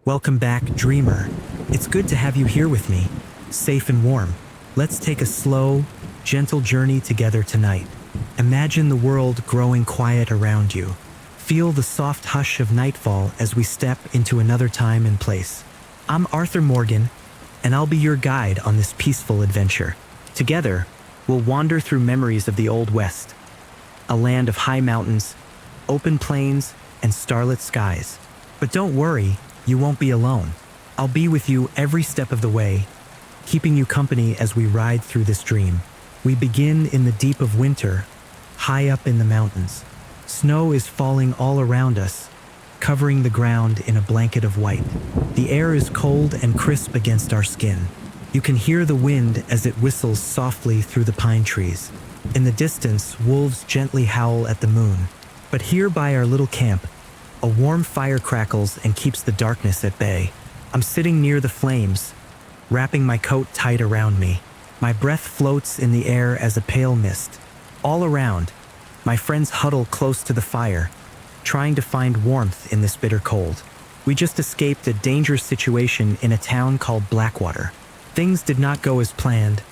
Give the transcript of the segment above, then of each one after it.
Welcome back, dreamer. It's good to have you here with me, safe and warm. Let's take a slow, gentle journey together tonight. Imagine the world growing quiet around you. Feel the soft hush of nightfall as we step into another time and place. I'm Arthur Morgan, and I'll be your guide on this peaceful adventure. Together, we'll wander through memories of the Old West, a land of high mountains, open plains, and starlit skies. But don't worry, you won't be alone. I'll be with you every step of the way, keeping you company as we ride through this dream. We begin in the deep of winter, high up in the mountains. Snow is falling all around us, covering the ground in a blanket of white. The air is cold and crisp against our skin. You can hear the wind as it whistles softly through the pine trees. In the distance, wolves gently howl at the moon. But here by our little camp, a warm fire crackles and keeps the darkness at bay. I'm sitting near the flames, wrapping my coat tight around me. My breath floats in the air as a pale mist. All around, my friends huddle close to the fire, trying to find warmth in this bitter cold. We just escaped a dangerous situation in a town called Blackwater. Things did not go as planned,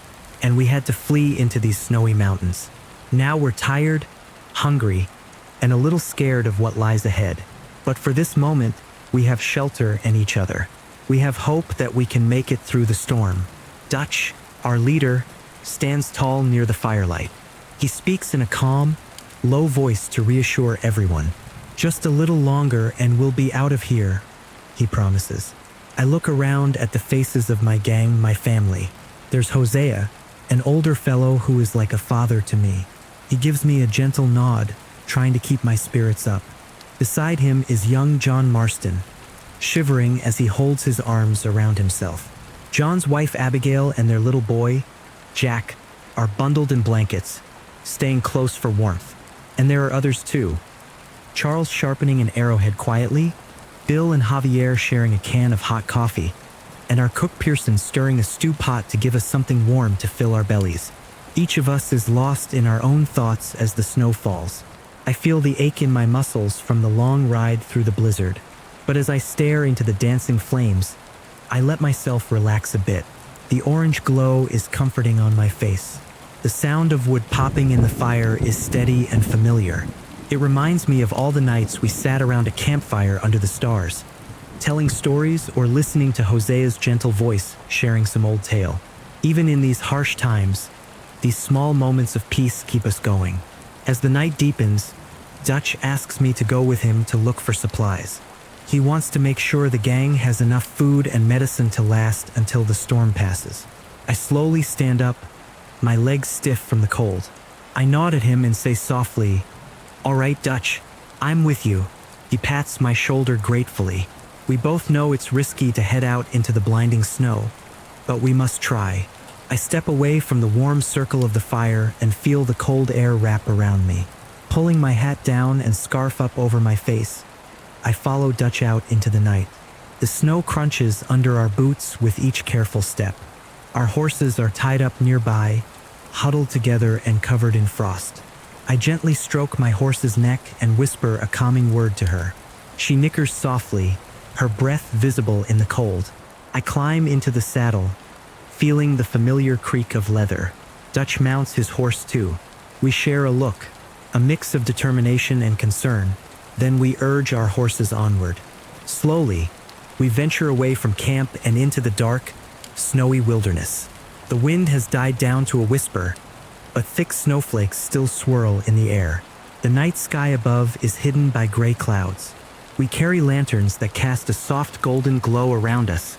and we had to flee into these snowy mountains. Now we're tired, hungry, and a little scared of what lies ahead. But for this moment, we have shelter and each other. We have hope that we can make it through the storm. Dutch, our leader, stands tall near the firelight. He speaks in a calm, low voice to reassure everyone. Just a little longer and we'll be out of here, he promises. I look around at the faces of my gang, my family. There's Hosea, an older fellow who is like a father to me. He gives me a gentle nod, trying to keep my spirits up. Beside him is young John Marston, shivering as he holds his arms around himself. John's wife Abigail and their little boy, Jack, are bundled in blankets, staying close for warmth. And there are others too. Charles sharpening an arrowhead quietly, Bill and Javier sharing a can of hot coffee, and our cook Pearson stirring a stew pot to give us something warm to fill our bellies. Each of us is lost in our own thoughts as the snow falls. I feel the ache in my muscles from the long ride through the blizzard. But as I stare into the dancing flames, I let myself relax a bit. The orange glow is comforting on my face. The sound of wood popping in the fire is steady and familiar. It reminds me of all the nights we sat around a campfire under the stars, telling stories or listening to Hosea's gentle voice sharing some old tale. Even in these harsh times, these small moments of peace keep us going. As the night deepens, Dutch asks me to go with him to look for supplies. He wants to make sure the gang has enough food and medicine to last until the storm passes. I slowly stand up, my legs stiff from the cold. I nod at him and say softly, "All right, Dutch, I'm with you." He pats my shoulder gratefully. We both know it's risky to head out into the blinding snow, but we must try. I step away from the warm circle of the fire and feel the cold air wrap around me. Pulling my hat down and scarf up over my face, I follow Dutch out into the night. The snow crunches under our boots with each careful step. Our horses are tied up nearby, huddled together and covered in frost. I gently stroke my horse's neck and whisper a calming word to her. She nickers softly, her breath visible in the cold. I climb into the saddle, feeling the familiar creak of leather. Dutch mounts his horse too. We share a look, a mix of determination and concern. Then we urge our horses onward. Slowly, we venture away from camp and into the dark, snowy wilderness. The wind has died down to a whisper, but thick snowflakes still swirl in the air. The night sky above is hidden by gray clouds. We carry lanterns that cast a soft golden glow around us,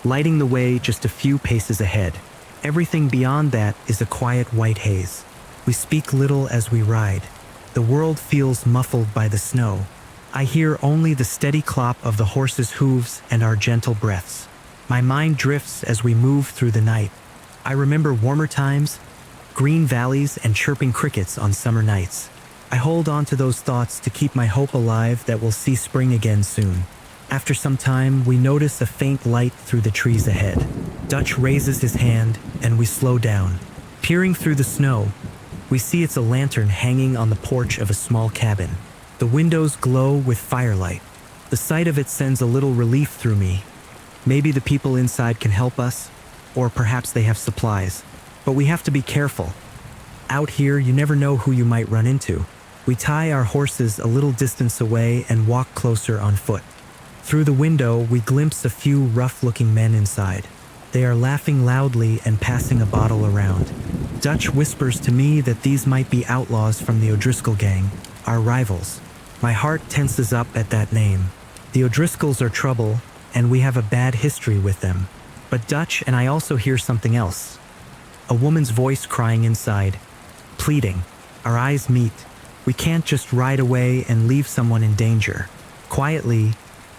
lighting the way just a few paces ahead. Everything beyond that is a quiet white haze. We speak little as we ride. The world feels muffled by the snow. I hear only the steady clop of the horses' hooves and our gentle breaths. My mind drifts as we move through the night. I remember warmer times, green valleys, and chirping crickets on summer nights. I hold on to those thoughts to keep my hope alive that we'll see spring again soon. After some time, we notice a faint light through the trees ahead. Dutch raises his hand, and we slow down. Peering through the snow, we see it's a lantern hanging on the porch of a small cabin. The windows glow with firelight. The The sight of it sends a little relief through me. Maybe the people inside can help us, or perhaps they have supplies. But we have to be careful. Out here, you never know who you might run into. We tie our horses a little distance away and walk closer on foot. Through the window, we glimpse a few rough-looking men inside. They are laughing loudly and passing a bottle around. Dutch whispers to me that these might be outlaws from the O'Driscoll gang, our rivals. My heart tenses up at that name. The O'Driscolls are trouble, and we have a bad history with them. But Dutch and I also hear something else. A woman's voice crying inside, pleading. Our eyes meet. We can't just ride away and leave someone in danger. Quietly,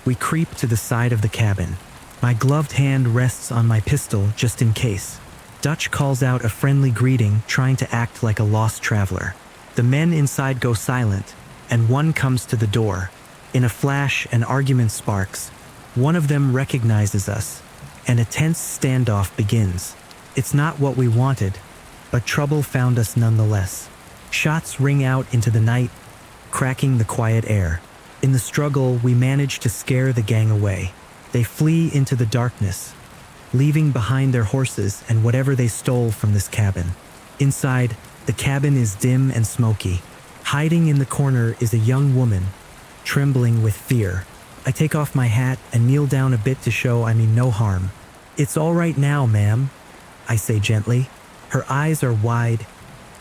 we creep to the side of the cabin. My gloved hand rests on my pistol just in case. Dutch calls out a friendly greeting, trying to act like a lost traveler. The men inside go silent, and one comes to the door. In a flash, an argument sparks. One of them recognizes us, and a tense standoff begins. It's not what we wanted, but trouble found us nonetheless. Shots ring out into the night, cracking the quiet air. In the struggle, we manage to scare the gang away. They flee into the darkness, leaving behind their horses and whatever they stole from this cabin. Inside, the cabin is dim and smoky. Hiding in the corner is a young woman, trembling with fear. I take off my hat and kneel down a bit to show I mean no harm. "It's all right now, ma'am," I say gently. Her eyes are wide,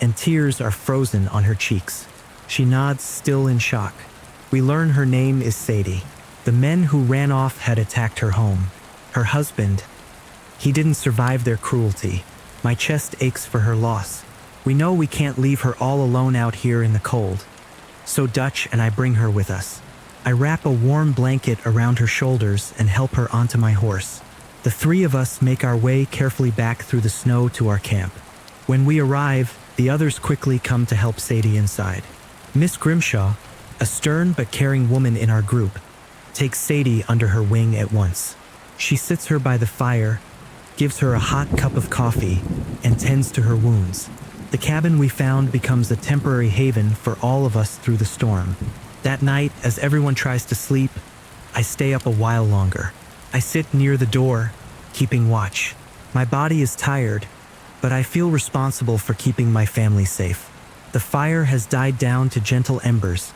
and tears are frozen on her cheeks. She nods, still in shock. We learn her name is Sadie. The men who ran off had attacked her home. Her husband, he didn't survive their cruelty. My chest aches for her loss. We know we can't leave her all alone out here in the cold. So Dutch and I bring her with us. I wrap a warm blanket around her shoulders and help her onto my horse. The three of us make our way carefully back through the snow to our camp. When we arrive, the others quickly come to help Sadie inside. Miss Grimshaw, a stern but caring woman in our group, takes Sadie under her wing at once. She sits her by the fire, gives her a hot cup of coffee, and tends to her wounds. The cabin we found becomes a temporary haven for all of us through the storm. That night, as everyone tries to sleep, I stay up a while longer. I sit near the door, keeping watch. My body is tired, but I feel responsible for keeping my family safe. The fire has died down to gentle embers,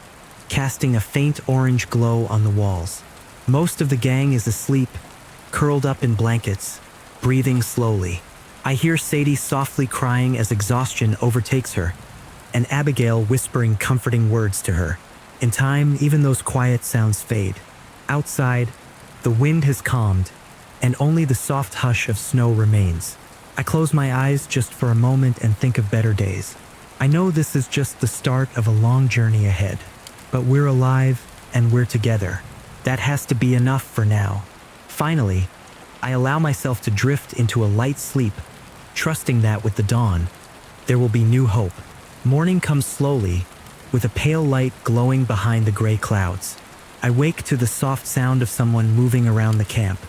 casting a faint orange glow on the walls. Most of the gang is asleep, curled up in blankets, breathing slowly. I hear Sadie softly crying as exhaustion overtakes her, and Abigail whispering comforting words to her. In time, even those quiet sounds fade. Outside, the wind has calmed, and only the soft hush of snow remains. I close my eyes just for a moment and think of better days. I know this is just the start of a long journey ahead, but we're alive and we're together. That has to be enough for now. Finally, I allow myself to drift into a light sleep, trusting that with the dawn, there will be new hope. Morning comes slowly, with a pale light glowing behind the gray clouds. I wake to the soft sound of someone moving around the camp.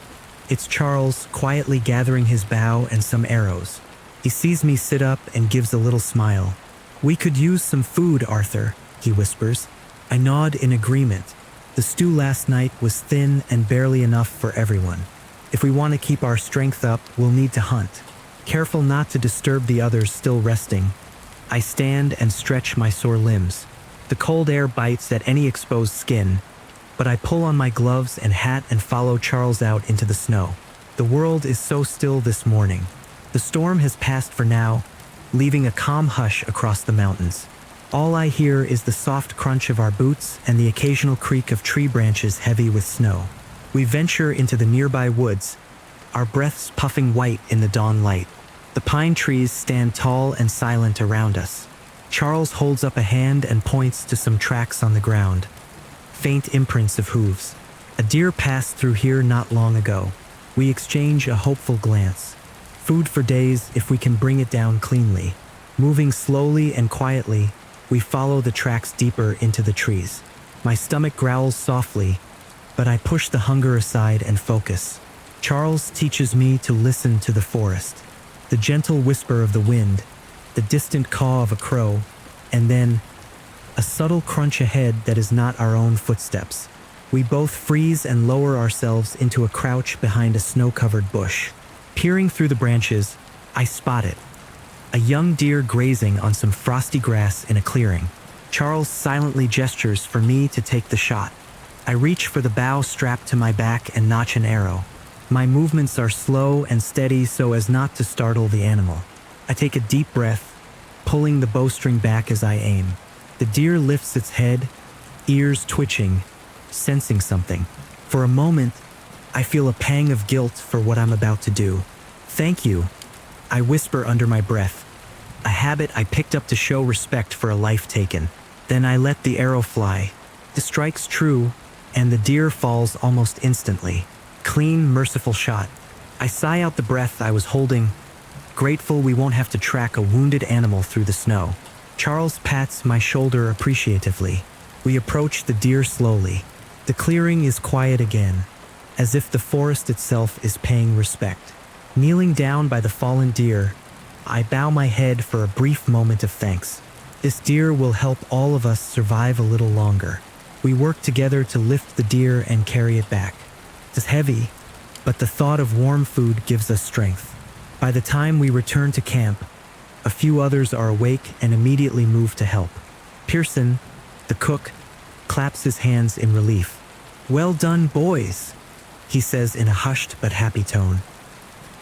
It's Charles, quietly gathering his bow and some arrows. He sees me sit up and gives a little smile. "We could use some food, Arthur," he whispers. I nod in agreement. The stew last night was thin and barely enough for everyone. If we want to keep our strength up, we'll need to hunt. Careful not to disturb the others still resting, I stand and stretch my sore limbs. The cold air bites at any exposed skin, but I pull on my gloves and hat and follow Charles out into the snow. The world is so still this morning. The storm has passed for now, leaving a calm hush across the mountains. All I hear is the soft crunch of our boots and the occasional creak of tree branches heavy with snow. We venture into the nearby woods, our breaths puffing white in the dawn light. The pine trees stand tall and silent around us. Charles holds up a hand and points to some tracks on the ground. Faint imprints of hooves. A deer passed through here not long ago. We exchange a hopeful glance. Food for days if we can bring it down cleanly. Moving slowly and quietly, we follow the tracks deeper into the trees. My stomach growls softly, but I push the hunger aside and focus. Charles teaches me to listen to the forest. The gentle whisper of the wind, the distant caw of a crow, and then a subtle crunch ahead that is not our own footsteps. We both freeze and lower ourselves into a crouch behind a snow-covered bush. Peering through the branches, I spot it. A young deer grazing on some frosty grass in a clearing. Charles silently gestures for me to take the shot. I reach for the bow strapped to my back and notch an arrow. My movements are slow and steady so as not to startle the animal. I take a deep breath, pulling the bowstring back as I aim. The deer lifts its head, ears twitching, sensing something. For a moment, I feel a pang of guilt for what I'm about to do. "Thank you," I whisper under my breath, a habit I picked up to show respect for a life taken. Then I let the arrow fly. It strikes true, and the deer falls almost instantly. Clean, merciful shot. I sigh out the breath I was holding, grateful we won't have to track a wounded animal through the snow. Charles pats my shoulder appreciatively. We approach the deer slowly. The clearing is quiet again, as if the forest itself is paying respect. Kneeling down by the fallen deer, I bow my head for a brief moment of thanks. This deer will help all of us survive a little longer. We work together to lift the deer and carry it back. It's heavy, but the thought of warm food gives us strength. By the time we return to camp, a few others are awake and immediately move to help. Pearson, the cook, claps his hands in relief. "Well done, boys," he says in a hushed but happy tone.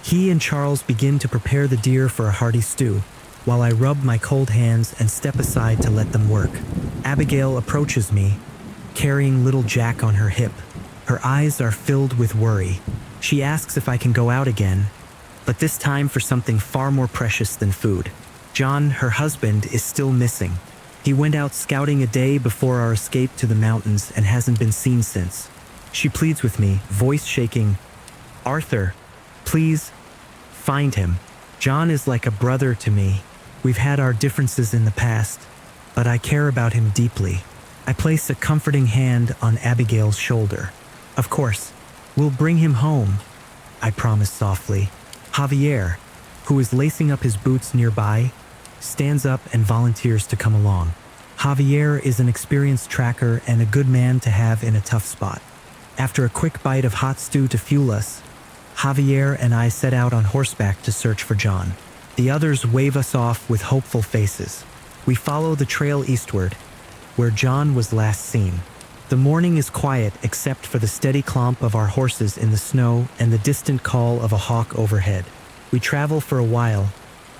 He and Charles begin to prepare the deer for a hearty stew, while I rub my cold hands and step aside to let them work. Abigail approaches me, carrying little Jack on her hip. Her eyes are filled with worry. She asks if I can go out again, but this time for something far more precious than food. John, her husband, is still missing. He went out scouting a day before our escape to the mountains and hasn't been seen since. She pleads with me, voice shaking, "Arthur, please, find him. John is like a brother to me. We've had our differences in the past, but I care about him deeply." I place a comforting hand on Abigail's shoulder. "Of course, we'll bring him home," I promise softly. Javier, who is lacing up his boots nearby, stands up and volunteers to come along. Javier is an experienced tracker and a good man to have in a tough spot. After a quick bite of hot stew to fuel us, Javier and I set out on horseback to search for John. The others wave us off with hopeful faces. We follow the trail eastward, where John was last seen. The morning is quiet except for the steady clomp of our horses in the snow and the distant call of a hawk overhead. We travel for a while,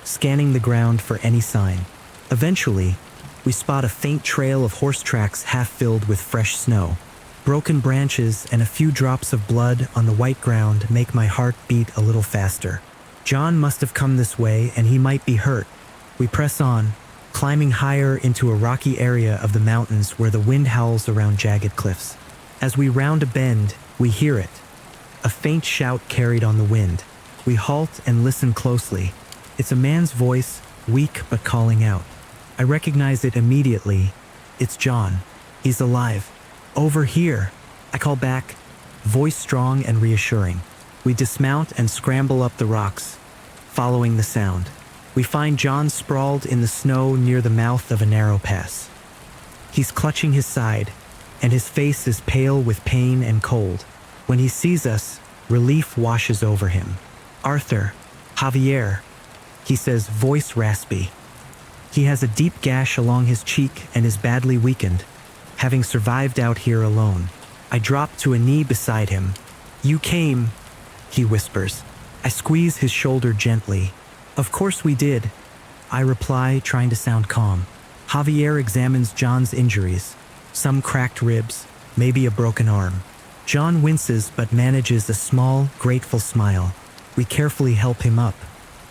scanning the ground for any sign. Eventually, we spot a faint trail of horse tracks half filled with fresh snow. Broken branches and a few drops of blood on the white ground make my heart beat a little faster. John must have come this way and he might be hurt. We press on, climbing higher into a rocky area of the mountains where the wind howls around jagged cliffs. As we round a bend, we hear it. A faint shout carried on the wind. We halt and listen closely. It's a man's voice, weak but calling out. I recognize it immediately. It's John. He's alive. "Over here," I call back, voice strong and reassuring. We dismount and scramble up the rocks, following the sound. We find John sprawled in the snow near the mouth of a narrow pass. He's clutching his side, and his face is pale with pain and cold. When he sees us, relief washes over him. "Arthur, Javier," he says, voice raspy. He has a deep gash along his cheek and is badly weakened, having survived out here alone. I drop to a knee beside him. "You came," he whispers. I squeeze his shoulder gently. "Of course we did," I reply, trying to sound calm. Javier examines John's injuries. Some cracked ribs, maybe a broken arm. John winces but manages a small, grateful smile. We carefully help him up.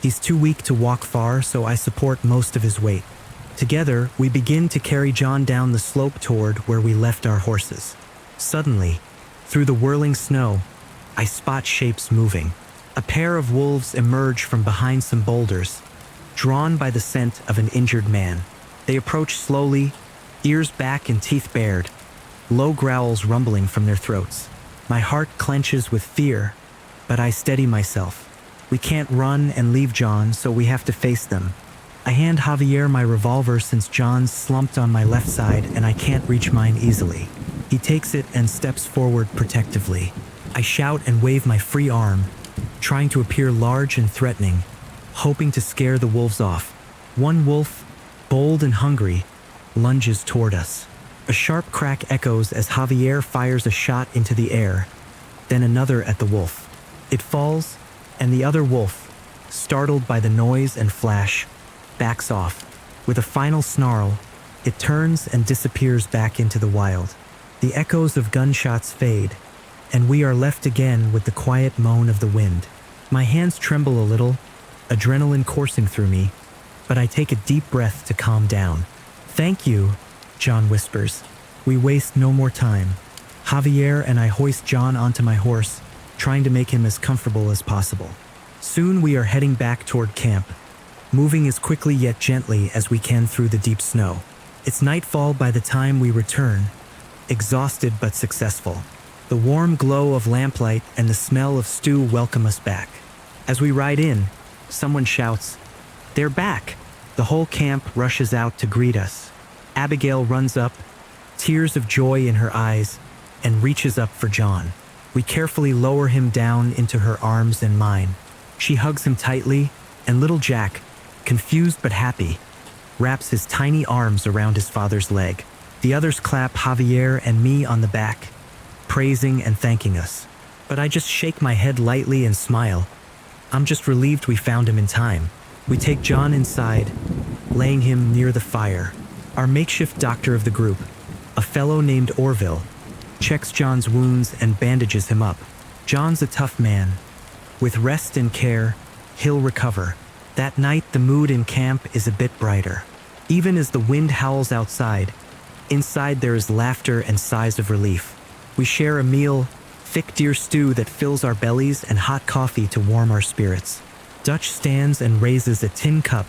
He's too weak to walk far, so I support most of his weight. Together, we begin to carry John down the slope toward where we left our horses. Suddenly, through the whirling snow, I spot shapes moving. A pair of wolves emerge from behind some boulders, drawn by the scent of an injured man. They approach slowly, ears back and teeth bared, low growls rumbling from their throats. My heart clenches with fear, but I steady myself. We can't run and leave John, so we have to face them. I hand Javier my revolver since John's slumped on my left side and I can't reach mine easily. He takes it and steps forward protectively. I shout and wave my free arm, trying to appear large and threatening, hoping to scare the wolves off. One wolf, bold and hungry, lunges toward us. A sharp crack echoes as Javier fires a shot into the air, then another at the wolf. It falls, and the other wolf, startled by the noise and flash, backs off. With a final snarl, it turns and disappears back into the wild. The echoes of gunshots fade, and we are left again with the quiet moan of the wind. My hands tremble a little, adrenaline coursing through me, but I take a deep breath to calm down. "Thank you," John whispers. We waste no more time. Javier and I hoist John onto my horse, trying to make him as comfortable as possible. Soon we are heading back toward camp, moving as quickly yet gently as we can through the deep snow. It's nightfall by the time we return, exhausted but successful. The warm glow of lamplight and the smell of stew welcome us back. As we ride in, someone shouts, "They're back!" The whole camp rushes out to greet us. Abigail runs up, tears of joy in her eyes, and reaches up for John. We carefully lower him down into her arms and mine. She hugs him tightly, and little Jack, confused but happy, wraps his tiny arms around his father's leg. The others clap Javier and me on the back, praising and thanking us. But I just shake my head lightly and smile. I'm just relieved we found him in time. We take John inside, laying him near the fire. Our makeshift doctor of the group, a fellow named Orville, checks John's wounds and bandages him up. John's a tough man. With rest and care, he'll recover. That night, the mood in camp is a bit brighter. Even as the wind howls outside, inside there is laughter and sighs of relief. We share a meal, thick deer stew that fills our bellies and hot coffee to warm our spirits. Dutch stands and raises a tin cup,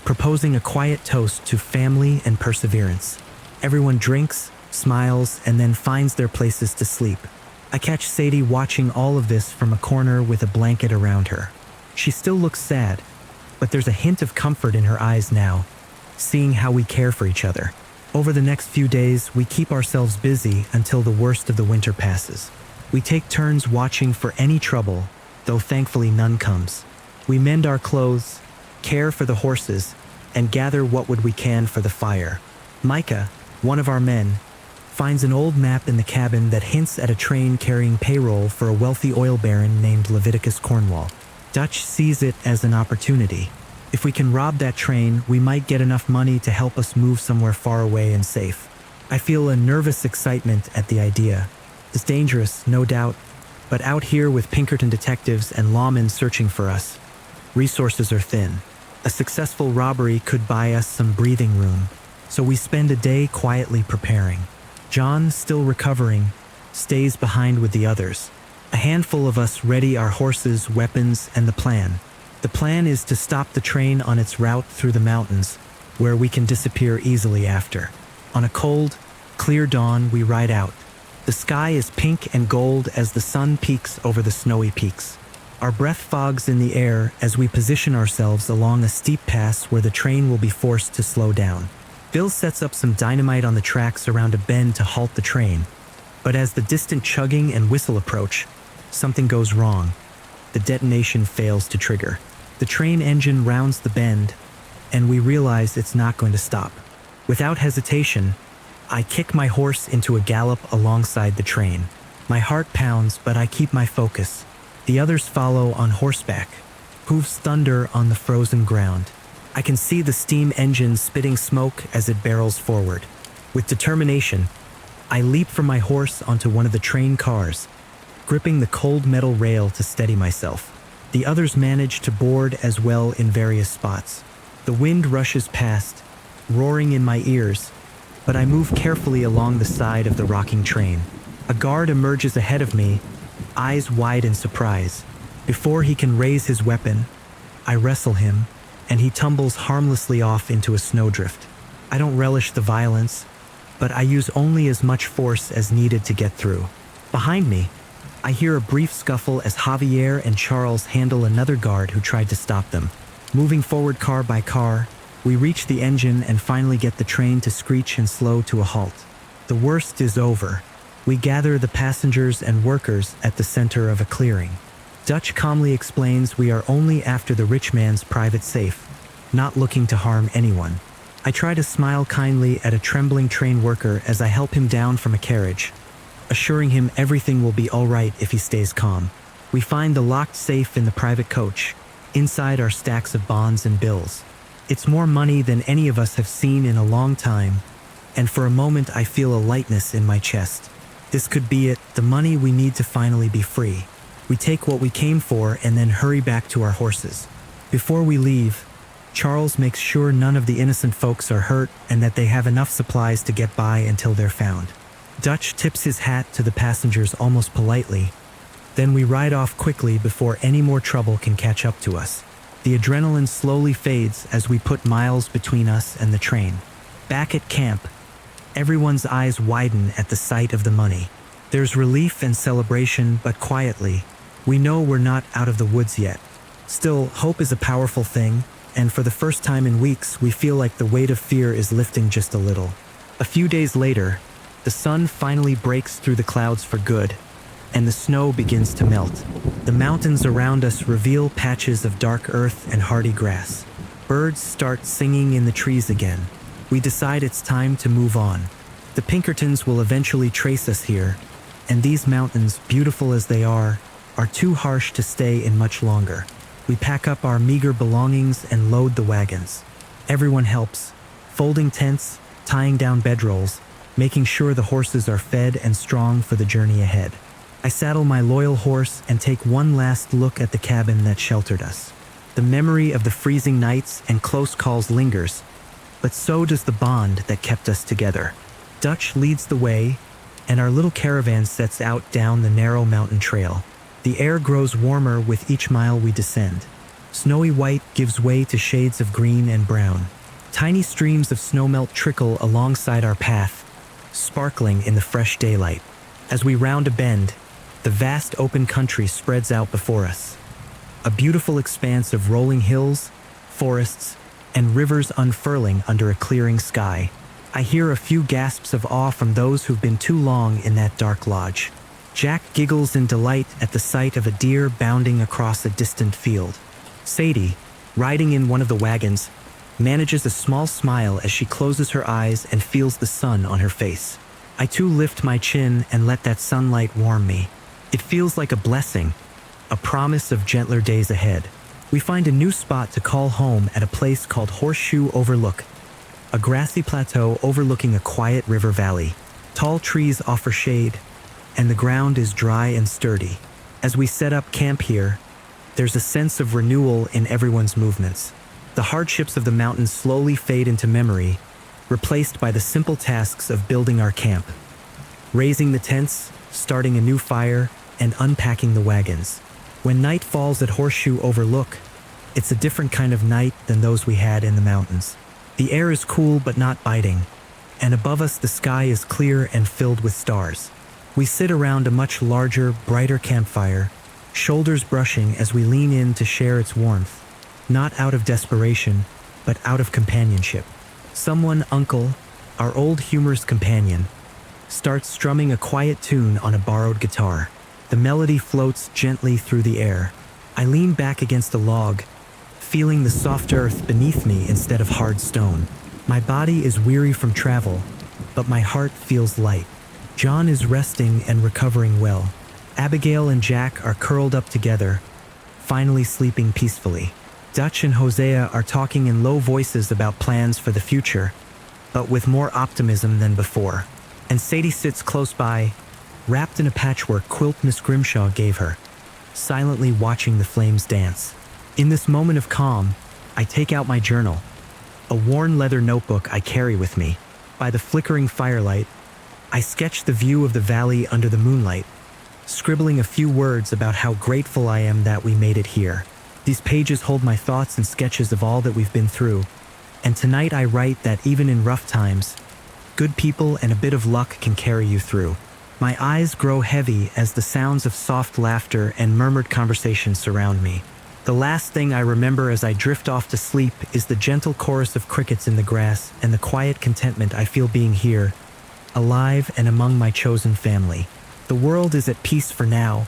proposing a quiet toast to family and perseverance. Everyone drinks, smiles, and then finds their places to sleep. I catch Sadie watching all of this from a corner with a blanket around her. She still looks sad, but there's a hint of comfort in her eyes now, seeing how we care for each other. Over the next few days, we keep ourselves busy until the worst of the winter passes. We take turns watching for any trouble, though thankfully none comes. We mend our clothes, care for the horses, and gather what wood we can for the fire. Micah, one of our men, finds an old map in the cabin that hints at a train carrying payroll for a wealthy oil baron named Leviticus Cornwall. Dutch sees it as an opportunity. If we can rob that train, we might get enough money to help us move somewhere far away and safe. I feel a nervous excitement at the idea. It's dangerous, no doubt, but out here with Pinkerton detectives and lawmen searching for us, resources are thin. A successful robbery could buy us some breathing room, so we spend a day quietly preparing. John, still recovering, stays behind with the others. A handful of us ready our horses, weapons, and the plan. The plan is to stop the train on its route through the mountains, where we can disappear easily after. On a cold, clear dawn, we ride out. The sky is pink and gold as the sun peeks over the snowy peaks. Our breath fogs in the air as we position ourselves along a steep pass where the train will be forced to slow down. Bill sets up some dynamite on the tracks around a bend to halt the train, but as the distant chugging and whistle approach, something goes wrong. The detonation fails to trigger. The train engine rounds the bend, and we realize it's not going to stop. Without hesitation, I kick my horse into a gallop alongside the train. My heart pounds, but I keep my focus. The others follow on horseback, hooves thunder on the frozen ground. I can see the steam engine spitting smoke as it barrels forward. With determination, I leap from my horse onto one of the train cars, gripping the cold metal rail to steady myself. The others manage to board as well in various spots. The wind rushes past, roaring in my ears, but I move carefully along the side of the rocking train. A guard emerges ahead of me, eyes wide in surprise. Before he can raise his weapon, I wrestle him, and he tumbles harmlessly off into a snowdrift. I don't relish the violence, but I use only as much force as needed to get through. Behind me, I hear a brief scuffle as Javier and Charles handle another guard who tried to stop them. Moving forward car by car, we reach the engine and finally get the train to screech and slow to a halt. The worst is over, We gather the passengers and workers at the center of a clearing. Dutch calmly explains we are only after the rich man's private safe, not looking to harm anyone. I try to smile kindly at a trembling train worker as I help him down from a carriage, assuring him everything will be all right if he stays calm. We find the locked safe in the private coach. Inside are stacks of bonds and bills. It's more money than any of us have seen in a long time, and for a moment I feel a lightness in my chest. This could be it, the money we need to finally be free. We take what we came for and then hurry back to our horses. Before we leave, Charles makes sure none of the innocent folks are hurt and that they have enough supplies to get by until they're found. Dutch tips his hat to the passengers almost politely. Then we ride off quickly before any more trouble can catch up to us. The adrenaline slowly fades as we put miles between us and the train. Back at camp, everyone's eyes widen at the sight of the money. There's relief and celebration, but quietly, we know we're not out of the woods yet. Still, hope is a powerful thing, and for the first time in weeks, we feel like the weight of fear is lifting just a little. A few days later, the sun finally breaks through the clouds for good, and the snow begins to melt. The mountains around us reveal patches of dark earth and hardy grass. Birds start singing in the trees again. We decide it's time to move on. The Pinkertons will eventually trace us here, and these mountains, beautiful as they are too harsh to stay in much longer. We pack up our meager belongings and load the wagons. Everyone helps, folding tents, tying down bedrolls, making sure the horses are fed and strong for the journey ahead. I saddle my loyal horse and take one last look at the cabin that sheltered us. The memory of the freezing nights and close calls lingers, but so does the bond that kept us together. Dutch leads the way, and our little caravan sets out down the narrow mountain trail. The air grows warmer with each mile we descend. Snowy white gives way to shades of green and brown. Tiny streams of snowmelt trickle alongside our path, sparkling in the fresh daylight. As we round a bend, the vast open country spreads out before us. A beautiful expanse of rolling hills, forests, and rivers unfurling under a clearing sky. I hear a few gasps of awe from those who've been too long in that dark lodge. Jack giggles in delight at the sight of a deer bounding across a distant field. Sadie, riding in one of the wagons, manages a small smile as she closes her eyes and feels the sun on her face. I too lift my chin and let that sunlight warm me. It feels like a blessing, a promise of gentler days ahead. We find a new spot to call home at a place called Horseshoe Overlook, a grassy plateau overlooking a quiet river valley. Tall trees offer shade, and the ground is dry and sturdy. As we set up camp here, there's a sense of renewal in everyone's movements. The hardships of the mountains slowly fade into memory, replaced by the simple tasks of building our camp. Raising the tents, starting a new fire, and unpacking the wagons. When night falls at Horseshoe Overlook, it's a different kind of night than those we had in the mountains. The air is cool but not biting, and above us the sky is clear and filled with stars. We sit around a much larger, brighter campfire, shoulders brushing as we lean in to share its warmth, not out of desperation, but out of companionship. Someone, Uncle, our old humorous companion, starts strumming a quiet tune on a borrowed guitar. The melody floats gently through the air. I lean back against a log, feeling the soft earth beneath me instead of hard stone. My body is weary from travel, but my heart feels light. John is resting and recovering well. Abigail and Jack are curled up together, finally sleeping peacefully. Dutch and Hosea are talking in low voices about plans for the future, but with more optimism than before. And Sadie sits close by, wrapped in a patchwork quilt Miss Grimshaw gave her, silently watching the flames dance. In this moment of calm, I take out my journal, a worn leather notebook I carry with me. By the flickering firelight, I sketch the view of the valley under the moonlight, scribbling a few words about how grateful I am that we made it here. These pages hold my thoughts and sketches of all that we've been through, and tonight I write that even in rough times, good people and a bit of luck can carry you through. My eyes grow heavy as the sounds of soft laughter and murmured conversation surround me. The last thing I remember as I drift off to sleep is the gentle chorus of crickets in the grass and the quiet contentment I feel being here, alive and among my chosen family. The world is at peace for now,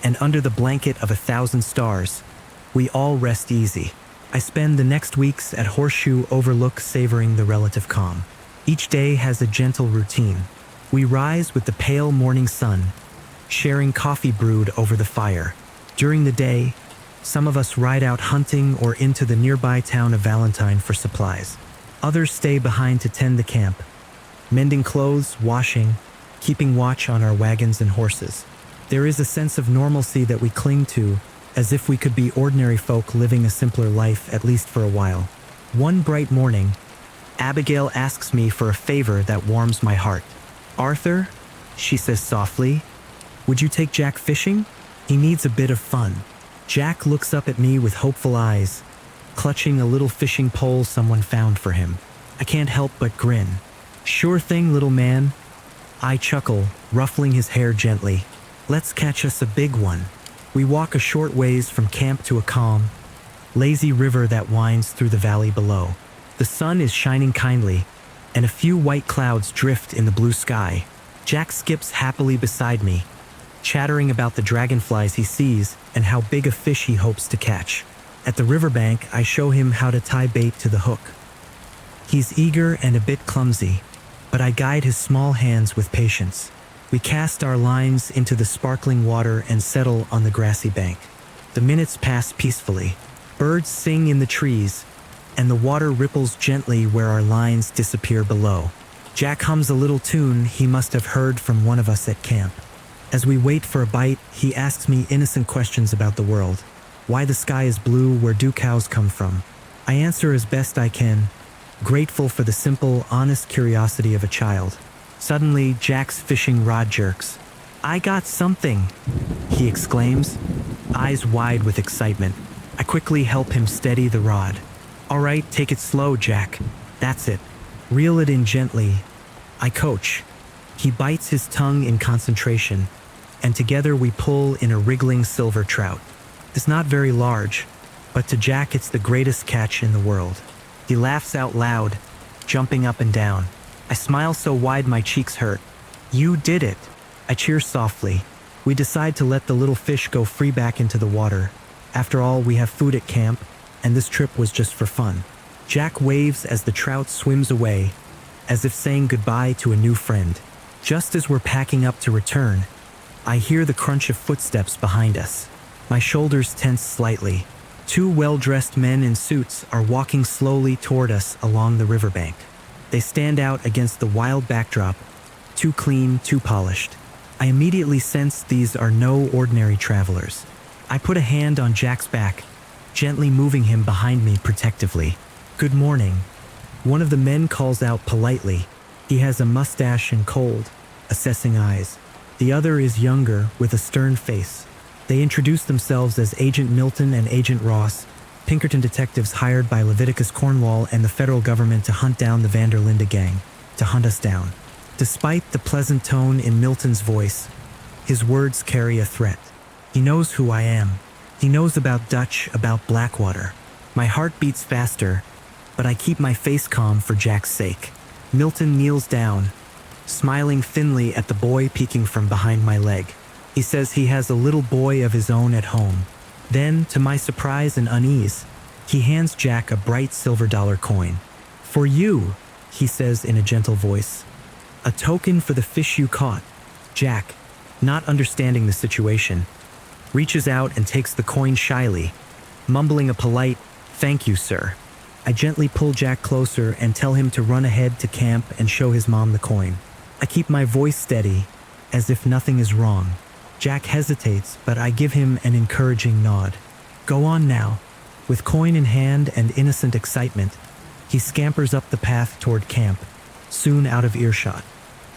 and under the blanket of 1,000 stars, we all rest easy. I spend the next weeks at Horseshoe Overlook savoring the relative calm. Each day has a gentle routine. We rise with the pale morning sun, sharing coffee brewed over the fire. During the day, some of us ride out hunting or into the nearby town of Valentine for supplies. Others stay behind to tend the camp, mending clothes, washing, keeping watch on our wagons and horses. There is a sense of normalcy that we cling to, as if we could be ordinary folk living a simpler life, at least for a while. One bright morning, Abigail asks me for a favor that warms my heart. "Arthur," she says softly, "would you take Jack fishing? He needs a bit of fun." Jack looks up at me with hopeful eyes, clutching a little fishing pole someone found for him. I can't help but grin. "Sure thing, little man." I chuckle, ruffling his hair gently. "Let's catch us a big one." We walk a short ways from camp to a calm, lazy river that winds through the valley below. The sun is shining kindly, and a few white clouds drift in the blue sky. Jack skips happily beside me, chattering about the dragonflies he sees and how big a fish he hopes to catch. At the riverbank, I show him how to tie bait to the hook. He's eager and a bit clumsy, but I guide his small hands with patience. We cast our lines into the sparkling water and settle on the grassy bank. The minutes pass peacefully. Birds sing in the trees, and the water ripples gently where our lines disappear below. Jack hums a little tune he must have heard from one of us at camp. As we wait for a bite, he asks me innocent questions about the world. Why the sky is blue, where do cows come from? I answer as best I can, grateful for the simple, honest curiosity of a child. Suddenly, Jack's fishing rod jerks. "I got something," he exclaims, eyes wide with excitement. I quickly help him steady the rod. "All right, take it slow, Jack. That's it. Reel it in gently." I coach. He bites his tongue in concentration, and together we pull in a wriggling silver trout. It's not very large, but to Jack it's the greatest catch in the world. He laughs out loud, jumping up and down. I smile so wide my cheeks hurt. "You did it." I cheer softly. We decide to let the little fish go free back into the water. After all, we have food at camp, and this trip was just for fun. Jack waves as the trout swims away, as if saying goodbye to a new friend. Just as we're packing up to return, I hear the crunch of footsteps behind us. My shoulders tense slightly. Two well-dressed men in suits are walking slowly toward us along the riverbank. They stand out against the wild backdrop, too clean, too polished. I immediately sense these are no ordinary travelers. I put a hand on Jack's back, gently moving him behind me protectively. "Good morning." One of the men calls out politely. He has a mustache and cold, assessing eyes. The other is younger, with a stern face. They introduce themselves as Agent Milton and Agent Ross, Pinkerton detectives hired by Leviticus Cornwall and the federal government to hunt down the Linde gang, to hunt us down. Despite the pleasant tone in Milton's voice, his words carry a threat. He knows who I am. He knows about Dutch, about Blackwater. My heart beats faster, but I keep my face calm for Jack's sake. Milton kneels down, smiling thinly at the boy peeking from behind my leg. He says he has a little boy of his own at home. Then, to my surprise and unease, he hands Jack a bright silver dollar coin. "For you," he says in a gentle voice. "A token for the fish you caught." Jack, not understanding the situation, reaches out and takes the coin shyly, mumbling a polite, "Thank you, sir." I gently pull Jack closer and tell him to run ahead to camp and show his mom the coin. I keep my voice steady, as if nothing is wrong. Jack hesitates, but I give him an encouraging nod. "Go on now." With coin in hand and innocent excitement, he scampers up the path toward camp, soon out of earshot.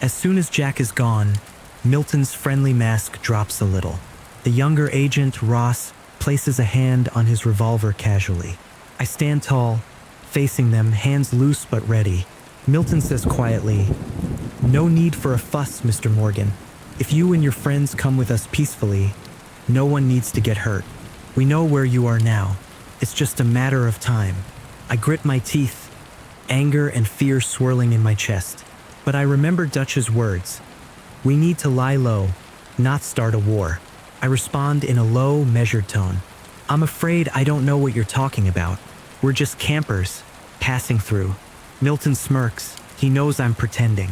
As soon as Jack is gone, Milton's friendly mask drops a little. The younger agent, Ross, places a hand on his revolver casually. I stand tall, facing them, hands loose but ready. Milton says quietly, "No need for a fuss, Mr. Morgan. If you and your friends come with us peacefully, no one needs to get hurt. We know where you are now. It's just a matter of time." I grit my teeth, anger and fear swirling in my chest. But I remember Dutch's words. We need to lie low, not start a war. I respond in a low, measured tone. I'm afraid I don't know what you're talking about. We're just campers, passing through. Milton smirks. He knows I'm pretending.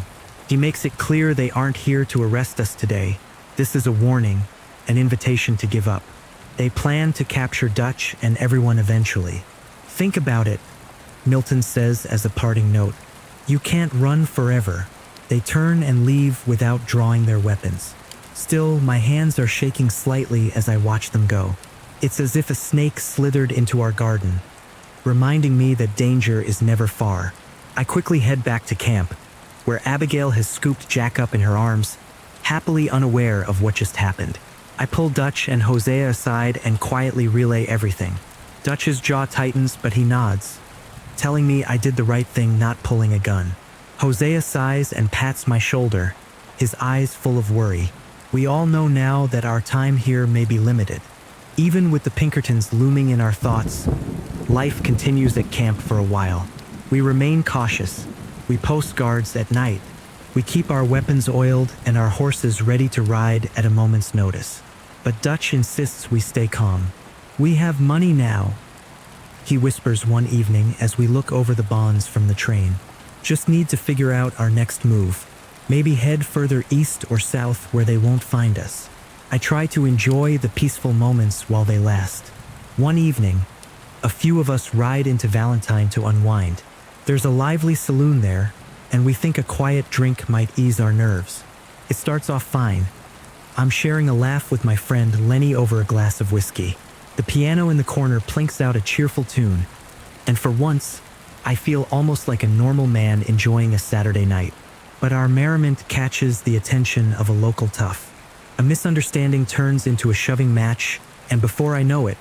He makes it clear they aren't here to arrest us today. This is a warning, an invitation to give up. They plan to capture Dutch and everyone eventually. Think about it, Milton says as a parting note. You can't run forever. They turn and leave without drawing their weapons. Still, my hands are shaking slightly as I watch them go. It's as if a snake slithered into our garden, reminding me that danger is never far. I quickly head back to camp, where Abigail has scooped Jack up in her arms, happily unaware of what just happened. I pull Dutch and Hosea aside and quietly relay everything. Dutch's jaw tightens, but he nods, telling me I did the right thing not pulling a gun. Hosea sighs and pats my shoulder, his eyes full of worry. We all know now that our time here may be limited. Even with the Pinkertons looming in our thoughts, life continues at camp for a while. We remain cautious. We post guards at night. We keep our weapons oiled and our horses ready to ride at a moment's notice. But Dutch insists we stay calm. We have money now, he whispers one evening as we look over the bonds from the train. Just need to figure out our next move. Maybe head further east or south where they won't find us. I try to enjoy the peaceful moments while they last. One evening, a few of us ride into Valentine to unwind. There's a lively saloon there, and we think a quiet drink might ease our nerves. It starts off fine. I'm sharing a laugh with my friend Lenny over a glass of whiskey. The piano in the corner plinks out a cheerful tune, and for once, I feel almost like a normal man enjoying a Saturday night. But our merriment catches the attention of a local tough. A misunderstanding turns into a shoving match, and before I know it,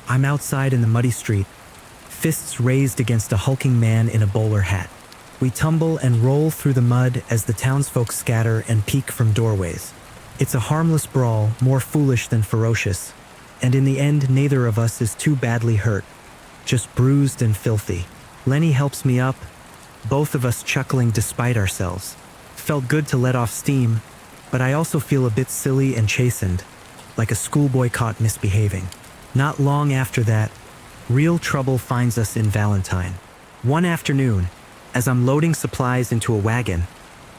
I'm outside in the muddy street, fists raised against a hulking man in a bowler hat. We tumble and roll through the mud as the townsfolk scatter and peek from doorways. It's a harmless brawl, more foolish than ferocious, and in the end, neither of us is too badly hurt, just bruised and filthy. Lenny helps me up, both of us chuckling despite ourselves. Felt good to let off steam, but I also feel a bit silly and chastened, like a schoolboy caught misbehaving. Not long after that, real trouble finds us in Valentine. One afternoon, as I'm loading supplies into a wagon,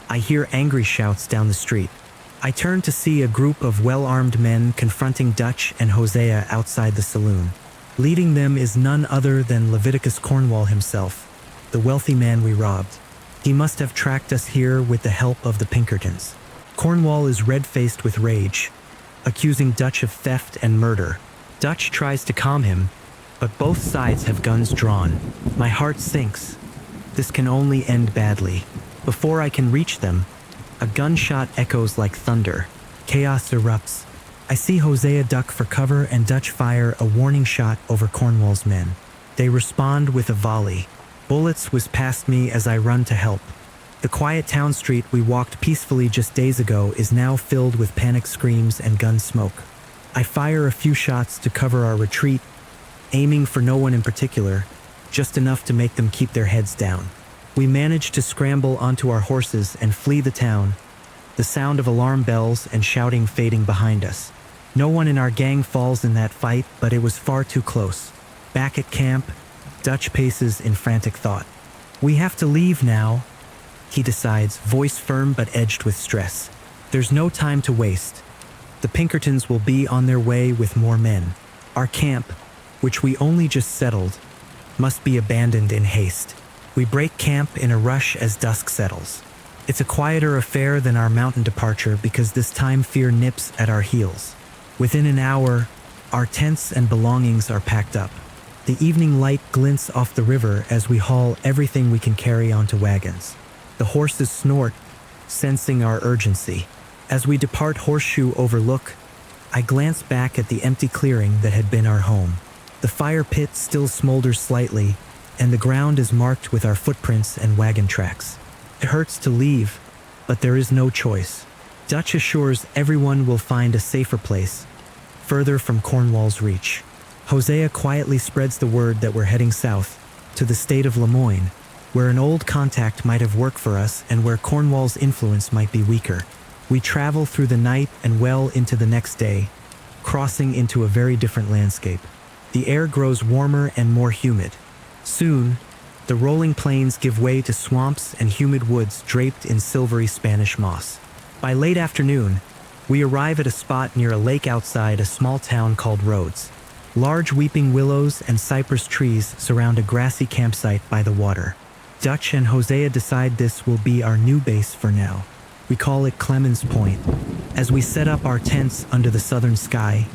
I hear angry shouts down the street. I turn to see a group of well-armed men confronting Dutch and Hosea outside the saloon. Leading them is none other than Leviticus Cornwall himself, the wealthy man we robbed. He must have tracked us here with the help of the Pinkertons. Cornwall is red-faced with rage, accusing Dutch of theft and murder. Dutch tries to calm him, but both sides have guns drawn. My heart sinks. This can only end badly. Before I can reach them, a gunshot echoes like thunder. Chaos erupts. I see Hosea duck for cover and Dutch fire a warning shot over Cornwall's men. They respond with a volley. Bullets whiz past me as I run to help. The quiet town street we walked peacefully just days ago is now filled with panic screams and gun smoke. I fire a few shots to cover our retreat, aiming for no one in particular, just enough to make them keep their heads down. We manage to scramble onto our horses and flee the town, the sound of alarm bells and shouting fading behind us. No one in our gang falls in that fight, but it was far too close. Back at camp, Dutch paces in frantic thought. We have to leave now, he decides, voice firm but edged with stress. There's no time to waste. The Pinkertons will be on their way with more men. Our camp, which we only just settled, must be abandoned in haste. We break camp in a rush as dusk settles. It's a quieter affair than our mountain departure because this time fear nips at our heels. Within an hour, our tents and belongings are packed up. The evening light glints off the river as we haul everything we can carry onto wagons. The horses snort, sensing our urgency. As we depart Horseshoe Overlook, I glance back at the empty clearing that had been our home. The fire pit still smolders slightly, and the ground is marked with our footprints and wagon tracks. It hurts to leave, but there is no choice. Dutch assures everyone will find a safer place, further from Cornwall's reach. Hosea quietly spreads the word that we're heading south, to the state of Lemoyne, where an old contact might have worked for us and where Cornwall's influence might be weaker. We travel through the night and well into the next day, crossing into a very different landscape. The air grows warmer and more humid. Soon, the rolling plains give way to swamps and humid woods draped in silvery Spanish moss. By late afternoon, we arrive at a spot near a lake outside a small town called Rhodes. Large weeping willows and cypress trees surround a grassy campsite by the water. Dutch and Hosea decide this will be our new base for now. We call it Clemens Point. As we set up our tents under the southern sky,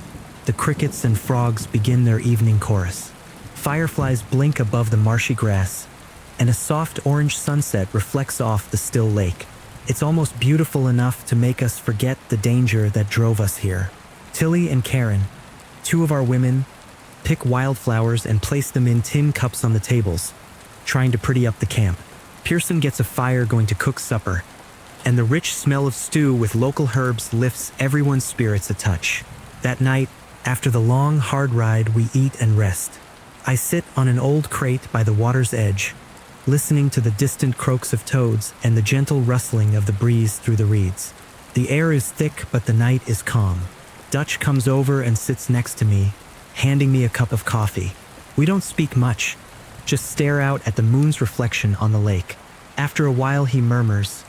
the crickets and frogs begin their evening chorus. Fireflies blink above the marshy grass, and a soft orange sunset reflects off the still lake. It's almost beautiful enough to make us forget the danger that drove us here. Tilly and Karen, two of our women, pick wildflowers and place them in tin cups on the tables, trying to pretty up the camp. Pearson gets a fire going to cook supper, and the rich smell of stew with local herbs lifts everyone's spirits a touch. That night, after the long, hard ride, we eat and rest. I sit on an old crate by the water's edge, listening to the distant croaks of toads and the gentle rustling of the breeze through the reeds. The air is thick, but the night is calm. Dutch comes over and sits next to me, handing me a cup of coffee. We don't speak much, just stare out at the moon's reflection on the lake. After a while, he murmurs,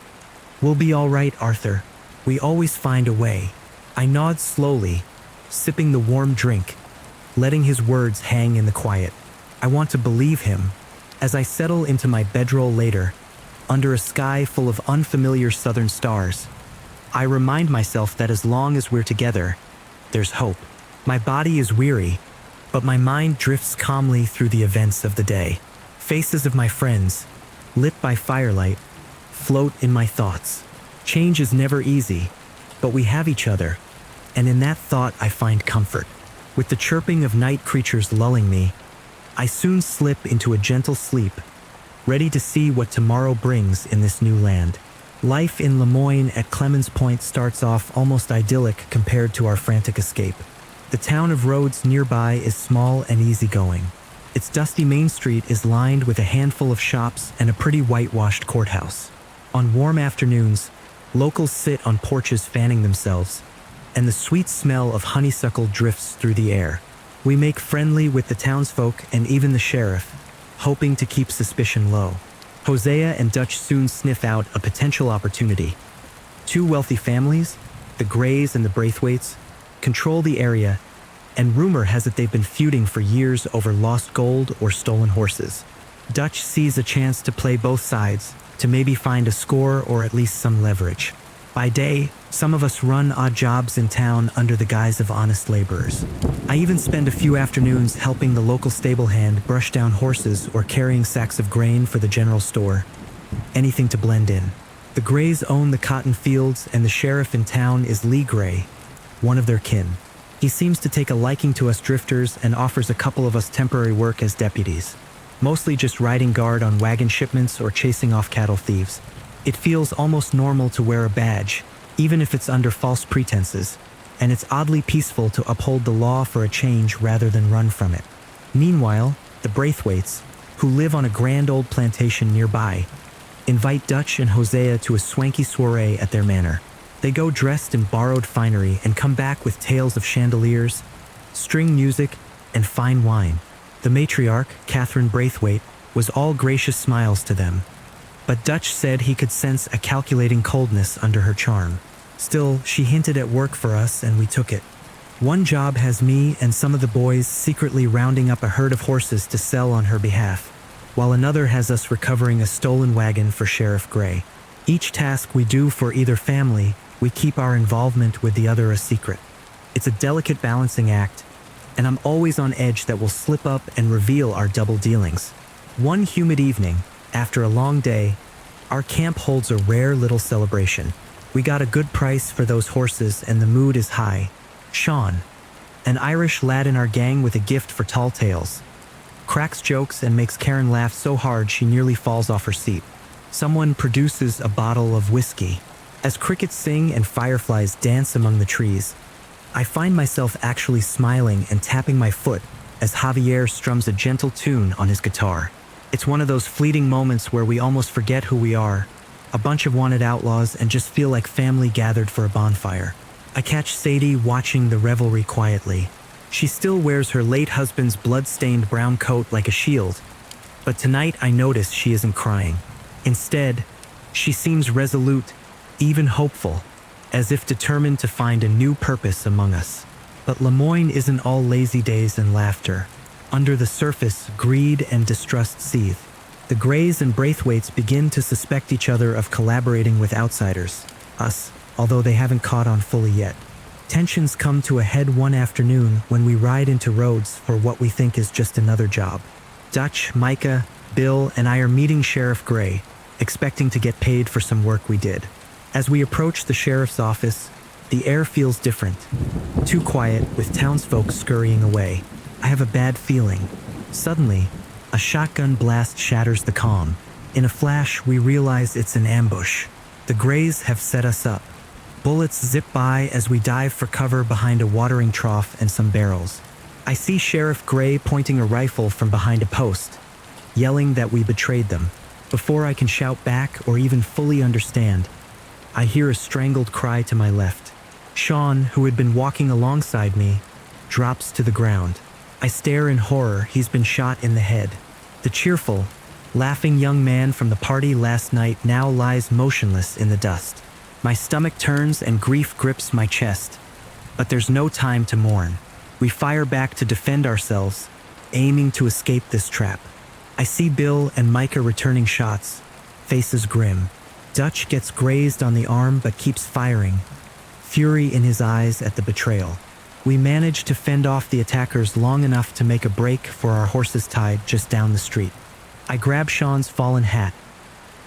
"We'll be all right, Arthur. We always find a way." I nod slowly, sipping the warm drink, letting his words hang in the quiet. I want to believe him. As I settle into my bedroll later, under a sky full of unfamiliar southern stars, I remind myself that as long as we're together, there's hope. My body is weary, but my mind drifts calmly through the events of the day. Faces of my friends, lit by firelight, float in my thoughts. Change is never easy, but we have each other, and in that thought I find comfort. With the chirping of night creatures lulling me, I soon slip into a gentle sleep, ready to see what tomorrow brings in this new land. Life in Lemoyne at Clemens Point starts off almost idyllic compared to our frantic escape. The town of Rhodes nearby is small and easygoing. Its dusty main street is lined with a handful of shops and a pretty whitewashed courthouse. On warm afternoons, locals sit on porches fanning themselves, and the sweet smell of honeysuckle drifts through the air. We make friendly with the townsfolk and even the sheriff, hoping to keep suspicion low. Hosea and Dutch soon sniff out a potential opportunity. Two wealthy families, the Grays and the Braithwaites, control the area, and rumor has it they've been feuding for years over lost gold or stolen horses. Dutch sees a chance to play both sides, to maybe find a score or at least some leverage. By day, some of us run odd jobs in town under the guise of honest laborers. I even spend a few afternoons helping the local stable hand brush down horses or carrying sacks of grain for the general store. Anything to blend in. The Grays own the cotton fields, and the sheriff in town is Lee Gray, one of their kin. He seems to take a liking to us drifters and offers a couple of us temporary work as deputies, mostly just riding guard on wagon shipments or chasing off cattle thieves. It feels almost normal to wear a badge, even if it's under false pretenses, and it's oddly peaceful to uphold the law for a change rather than run from it. Meanwhile, the Braithwaites, who live on a grand old plantation nearby, invite Dutch and Hosea to a swanky soiree at their manor. They go dressed in borrowed finery and come back with tales of chandeliers, string music, and fine wine. The matriarch, Catherine Braithwaite, was all gracious smiles to them, but Dutch said he could sense a calculating coldness under her charm. Still, she hinted at work for us and we took it. One job has me and some of the boys secretly rounding up a herd of horses to sell on her behalf, while another has us recovering a stolen wagon for Sheriff Gray. Each task we do for either family, we keep our involvement with the other a secret. It's a delicate balancing act, and I'm always on edge that we'll slip up and reveal our double dealings. One humid evening, after a long day, our camp holds a rare little celebration. We got a good price for those horses and the mood is high. Sean, an Irish lad in our gang with a gift for tall tales, cracks jokes and makes Karen laugh so hard she nearly falls off her seat. Someone produces a bottle of whiskey. As crickets sing and fireflies dance among the trees, I find myself actually smiling and tapping my foot as Javier strums a gentle tune on his guitar. It's one of those fleeting moments where we almost forget who we are, a bunch of wanted outlaws, and just feel like family gathered for a bonfire. I catch Sadie watching the revelry quietly. She still wears her late husband's blood-stained brown coat like a shield, but tonight I notice she isn't crying. Instead, she seems resolute, even hopeful, as if determined to find a new purpose among us. But Lemoyne isn't all lazy days and laughter. Under the surface, greed and distrust seethe. The Greys and Braithwaites begin to suspect each other of collaborating with outsiders, us, although they haven't caught on fully yet. Tensions come to a head one afternoon when we ride into Rhodes for what we think is just another job. Dutch, Micah, Bill, and I are meeting Sheriff Gray, expecting to get paid for some work we did. As we approach the sheriff's office, the air feels different. Too quiet, with townsfolk scurrying away. I have a bad feeling. Suddenly, a shotgun blast shatters the calm. In a flash, we realize it's an ambush. The Greys have set us up. Bullets zip by as we dive for cover behind a watering trough and some barrels. I see Sheriff Gray pointing a rifle from behind a post, yelling that we betrayed them. Before I can shout back or even fully understand, I hear a strangled cry to my left. Sean, who had been walking alongside me, drops to the ground. I stare in horror. He's been shot in the head. The cheerful, laughing young man from the party last night now lies motionless in the dust. My stomach turns and grief grips my chest. But there's no time to mourn. We fire back to defend ourselves, aiming to escape this trap. I see Bill and Micah returning shots, faces grim. Dutch gets grazed on the arm but keeps firing, fury in his eyes at the betrayal. We manage to fend off the attackers long enough to make a break for our horses tied just down the street. I grab Sean's fallen hat,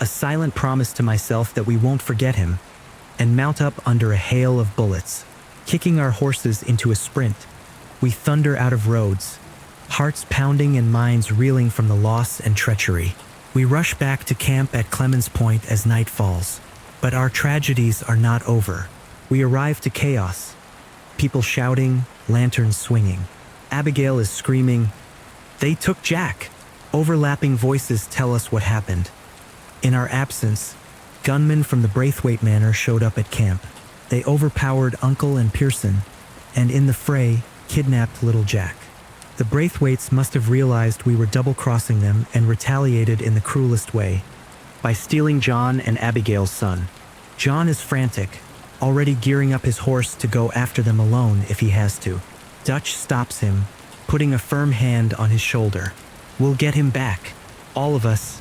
a silent promise to myself that we won't forget him, and mount up under a hail of bullets. Kicking our horses into a sprint, we thunder out of Rhodes, hearts pounding and minds reeling from the loss and treachery. We rush back to camp at Clemens Point as night falls. But our tragedies are not over. We arrive to chaos. People shouting, lanterns swinging. Abigail is screaming, "They took Jack!" Overlapping voices tell us what happened. In our absence, gunmen from the Braithwaite Manor showed up at camp. They overpowered Uncle and Pearson, and in the fray, kidnapped little Jack. The Braithwaites must have realized we were double-crossing them and retaliated in the cruelest way, by stealing John and Abigail's son. John is frantic, already gearing up his horse to go after them alone if he has to. Dutch stops him, putting a firm hand on his shoulder. "We'll get him back. All of us,"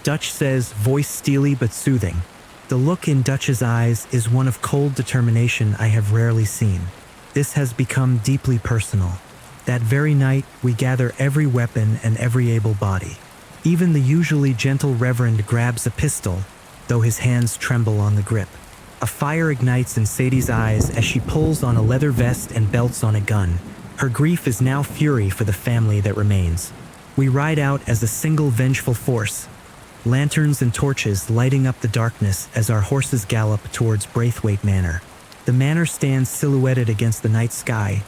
Dutch says, voice steely but soothing. The look in Dutch's eyes is one of cold determination I have rarely seen. This has become deeply personal. That very night, we gather every weapon and every able body. Even the usually gentle Reverend grabs a pistol, though his hands tremble on the grip. A fire ignites in Sadie's eyes as she pulls on a leather vest and belts on a gun. Her grief is now fury for the family that remains. We ride out as a single vengeful force, lanterns and torches lighting up the darkness as our horses gallop towards Braithwaite Manor. The manor stands silhouetted against the night sky,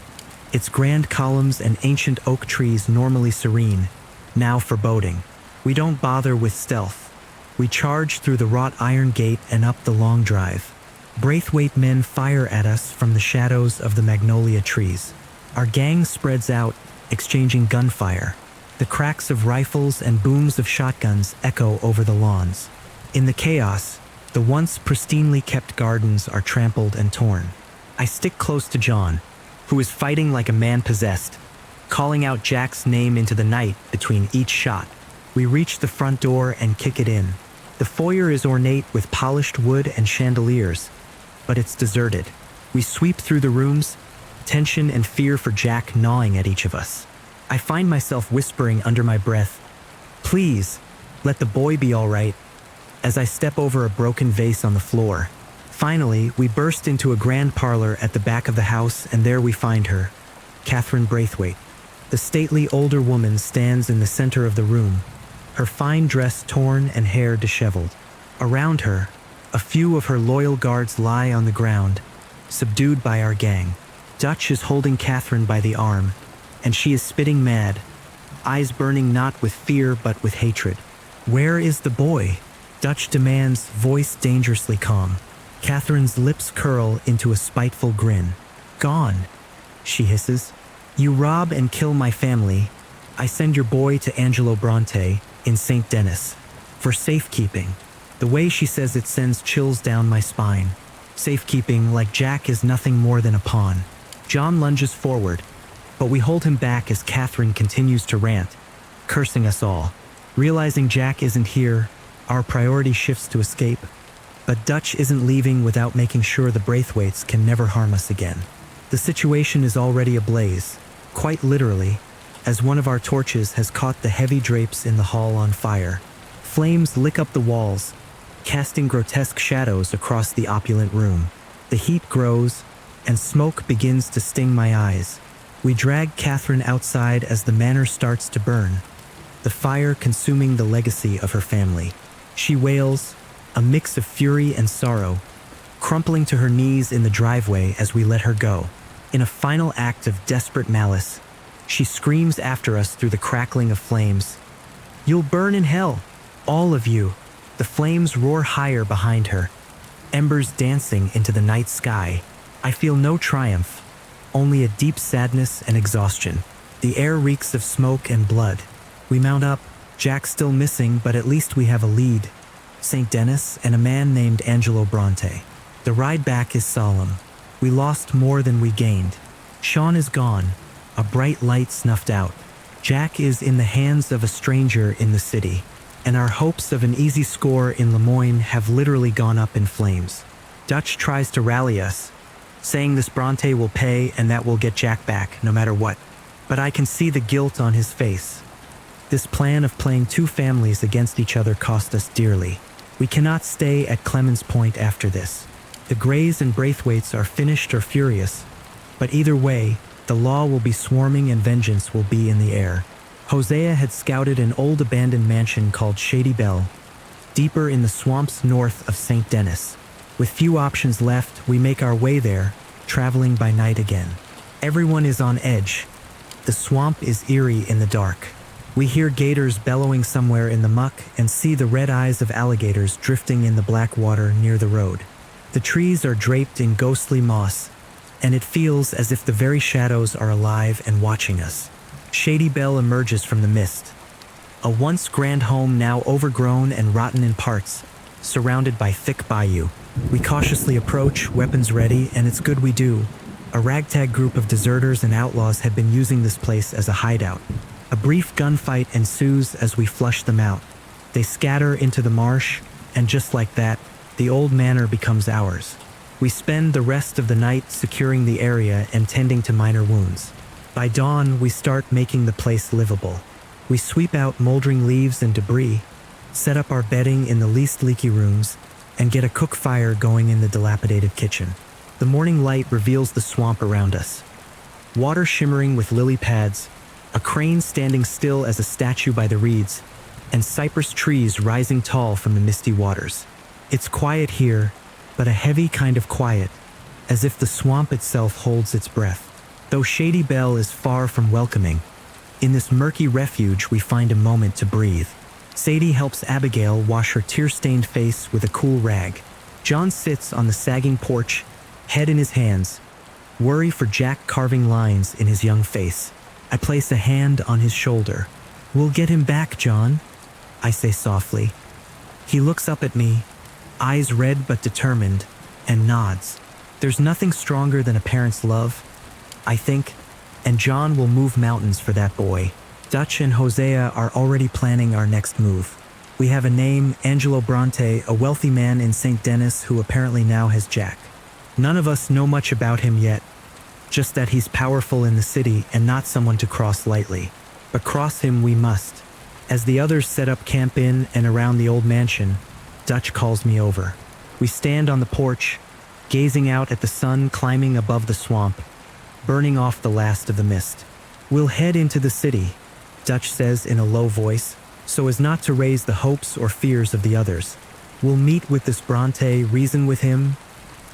its grand columns and ancient oak trees normally serene, now foreboding. We don't bother with stealth. We charge through the wrought iron gate and up the long drive. Braithwaite men fire at us from the shadows of the magnolia trees. Our gang spreads out, exchanging gunfire. The cracks of rifles and booms of shotguns echo over the lawns. In the chaos, the once pristinely kept gardens are trampled and torn. I stick close to John, who is fighting like a man possessed, calling out Jack's name into the night between each shot. We reach the front door and kick it in. The foyer is ornate with polished wood and chandeliers, but it's deserted. We sweep through the rooms, tension and fear for Jack gnawing at each of us. I find myself whispering under my breath, "Please, let the boy be all right," as I step over a broken vase on the floor. Finally, we burst into a grand parlor at the back of the house, and there we find her, Catherine Braithwaite. The stately older woman stands in the center of the room, her fine dress torn and hair disheveled. Around her, a few of her loyal guards lie on the ground, subdued by our gang. Dutch is holding Catherine by the arm, and she is spitting mad, eyes burning not with fear but with hatred. "Where is the boy?" Dutch demands, voice dangerously calm. Catherine's lips curl into a spiteful grin. "Gone," she hisses. "You rob and kill my family. I send your boy to Angelo Bronte in St. Denis for safekeeping." The way she says it sends chills down my spine. Safekeeping, like Jack is nothing more than a pawn. John lunges forward, but we hold him back as Catherine continues to rant, cursing us all. Realizing Jack isn't here, our priority shifts to escape. But Dutch isn't leaving without making sure the Braithwaites can never harm us again. The situation is already ablaze, quite literally, as one of our torches has caught the heavy drapes in the hall on fire. Flames lick up the walls, casting grotesque shadows across the opulent room. The heat grows, and smoke begins to sting my eyes. We drag Catherine outside as the manor starts to burn, the fire consuming the legacy of her family. She wails, a mix of fury and sorrow, crumpling to her knees in the driveway as we let her go. In a final act of desperate malice, she screams after us through the crackling of flames. "You'll burn in hell, all of you." The flames roar higher behind her, embers dancing into the night sky. I feel no triumph, only a deep sadness and exhaustion. The air reeks of smoke and blood. We mount up, Jack still missing, but at least we have a lead. St. Denis and a man named Angelo Bronte. The ride back is solemn. We lost more than we gained. Sean is gone, a bright light snuffed out. Jack is in the hands of a stranger in the city, and our hopes of an easy score in Lemoyne have literally gone up in flames. Dutch tries to rally us, saying this Bronte will pay and that we'll get Jack back no matter what. But I can see the guilt on his face. This plan of playing two families against each other cost us dearly. We cannot stay at Clemens Point after this. The Greys and Braithwaites are finished or furious, but either way, the law will be swarming and vengeance will be in the air. Hosea had scouted an old abandoned mansion called Shady Bell, deeper in the swamps north of St. Denis. With few options left, we make our way there, traveling by night again. Everyone is on edge. The swamp is eerie in the dark. We hear gators bellowing somewhere in the muck and see the red eyes of alligators drifting in the black water near the road. The trees are draped in ghostly moss, and it feels as if the very shadows are alive and watching us. Shady Bell emerges from the mist. A once grand home now overgrown and rotten in parts, surrounded by thick bayou. We cautiously approach, weapons ready, and it's good we do. A ragtag group of deserters and outlaws had been using this place as a hideout. A brief gunfight ensues as we flush them out. They scatter into the marsh, and just like that, the old manor becomes ours. We spend the rest of the night securing the area and tending to minor wounds. By dawn, we start making the place livable. We sweep out moldering leaves and debris, set up our bedding in the least leaky rooms, and get a cook fire going in the dilapidated kitchen. The morning light reveals the swamp around us. Water shimmering with lily pads, a crane standing still as a statue by the reeds, and cypress trees rising tall from the misty waters. It's quiet here, but a heavy kind of quiet, as if the swamp itself holds its breath. Though Shady Bell is far from welcoming, in this murky refuge we find a moment to breathe. Sadie helps Abigail wash her tear-stained face with a cool rag. John sits on the sagging porch, head in his hands, worry for Jack carving lines in his young face. I place a hand on his shoulder. "We'll get him back, John," I say softly. He looks up at me, eyes red but determined, and nods. There's nothing stronger than a parent's love, I think, and John will move mountains for that boy. Dutch and Hosea are already planning our next move. We have a name, Angelo Bronte, a wealthy man in St. Denis who apparently now has Jack. None of us know much about him yet, just that he's powerful in the city and not someone to cross lightly. But cross him we must. As the others set up camp in and around the old mansion, Dutch calls me over. We stand on the porch, gazing out at the sun climbing above the swamp, burning off the last of the mist. "We'll head into the city," Dutch says in a low voice, so as not to raise the hopes or fears of the others. "We'll meet with this Bronte, reason with him,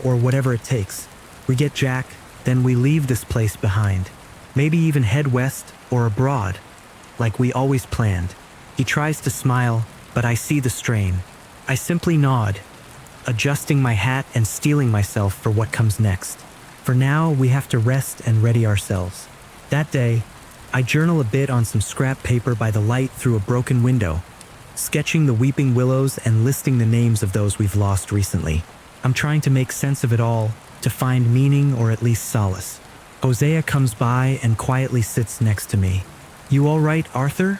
or whatever it takes. We get Jack, then we leave this place behind. Maybe even head west or abroad. like we always planned. He tries to smile, but I see the strain. I simply nod, adjusting my hat and steeling myself for what comes next. For now, we have to rest and ready ourselves. That day, I journal a bit on some scrap paper by the light through a broken window, sketching the weeping willows and listing the names of those we've lost recently. I'm trying to make sense of it all, to find meaning or at least solace. Hosea comes by and quietly sits next to me. "You all right, Arthur?"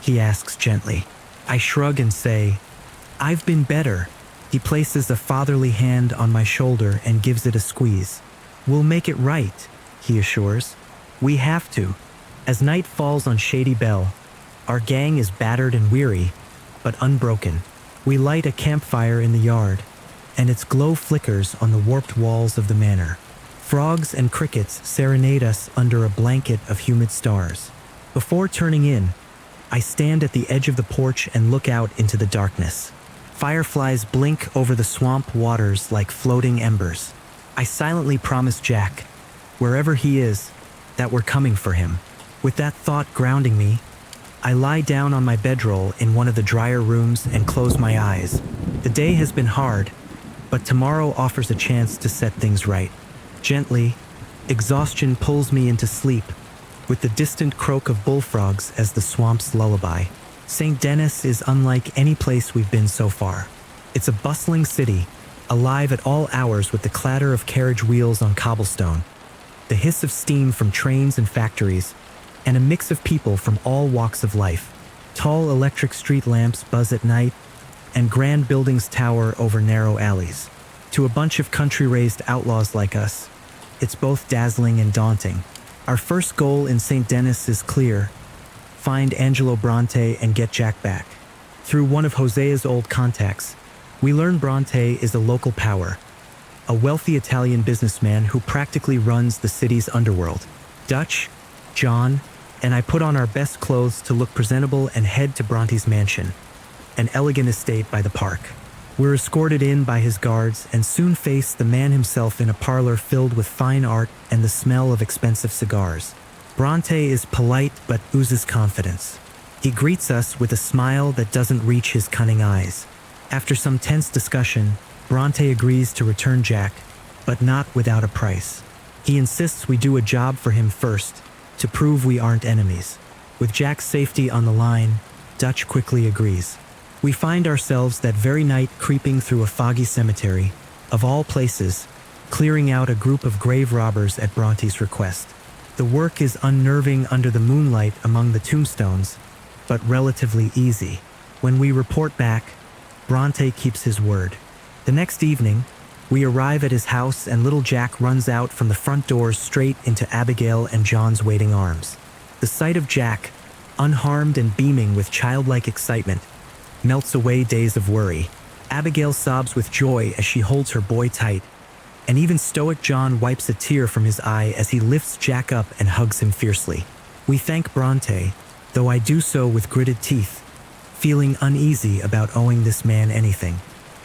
he asks gently. I shrug and say, "I've been better." He places a fatherly hand on my shoulder and gives it a squeeze. "We'll make it right," he assures. "We have to." As night falls on Shady Bell, our gang is battered and weary, but unbroken. We light a campfire in the yard, and its glow flickers on the warped walls of the manor. Frogs and crickets serenade us under a blanket of humid stars. Before turning in, I stand at the edge of the porch and look out into the darkness. Fireflies blink over the swamp waters like floating embers. I silently promise Jack, wherever he is, that we're coming for him. With that thought grounding me, I lie down on my bedroll in one of the drier rooms and close my eyes. The day has been hard, but tomorrow offers a chance to set things right. Gently, exhaustion pulls me into sleep, with the distant croak of bullfrogs as the swamp's lullaby. St. Denis is unlike any place we've been so far. It's a bustling city, alive at all hours with the clatter of carriage wheels on cobblestone, the hiss of steam from trains and factories, and a mix of people from all walks of life. Tall electric street lamps buzz at night, and grand buildings tower over narrow alleys. To a bunch of country-raised outlaws like us, it's both dazzling and daunting. Our first goal in St. Denis is clear: find Angelo Bronte and get Jack back. Through one of Hosea's old contacts, we learn Bronte is a local power, a wealthy Italian businessman who practically runs the city's underworld. Dutch, John, and I put on our best clothes to look presentable and head to Bronte's mansion, an elegant estate by the park. We're escorted in by his guards and soon face the man himself in a parlor filled with fine art and the smell of expensive cigars. Bronte is polite but oozes confidence. He greets us with a smile that doesn't reach his cunning eyes. After some tense discussion, Bronte agrees to return Jack, but not without a price. He insists we do a job for him first, to prove we aren't enemies. With Jack's safety on the line, Dutch quickly agrees. We find ourselves that very night creeping through a foggy cemetery, of all places, clearing out a group of grave robbers at Bronte's request. The work is unnerving under the moonlight among the tombstones, but relatively easy. When we report back, Bronte keeps his word. The next evening, we arrive at his house and little Jack runs out from the front doors straight into Abigail and John's waiting arms. The sight of Jack, unharmed and beaming with childlike excitement, melts away days of worry. Abigail sobs with joy as she holds her boy tight, and even stoic John wipes a tear from his eye as he lifts Jack up and hugs him fiercely. We thank Bronte, though I do so with gritted teeth, feeling uneasy about owing this man anything.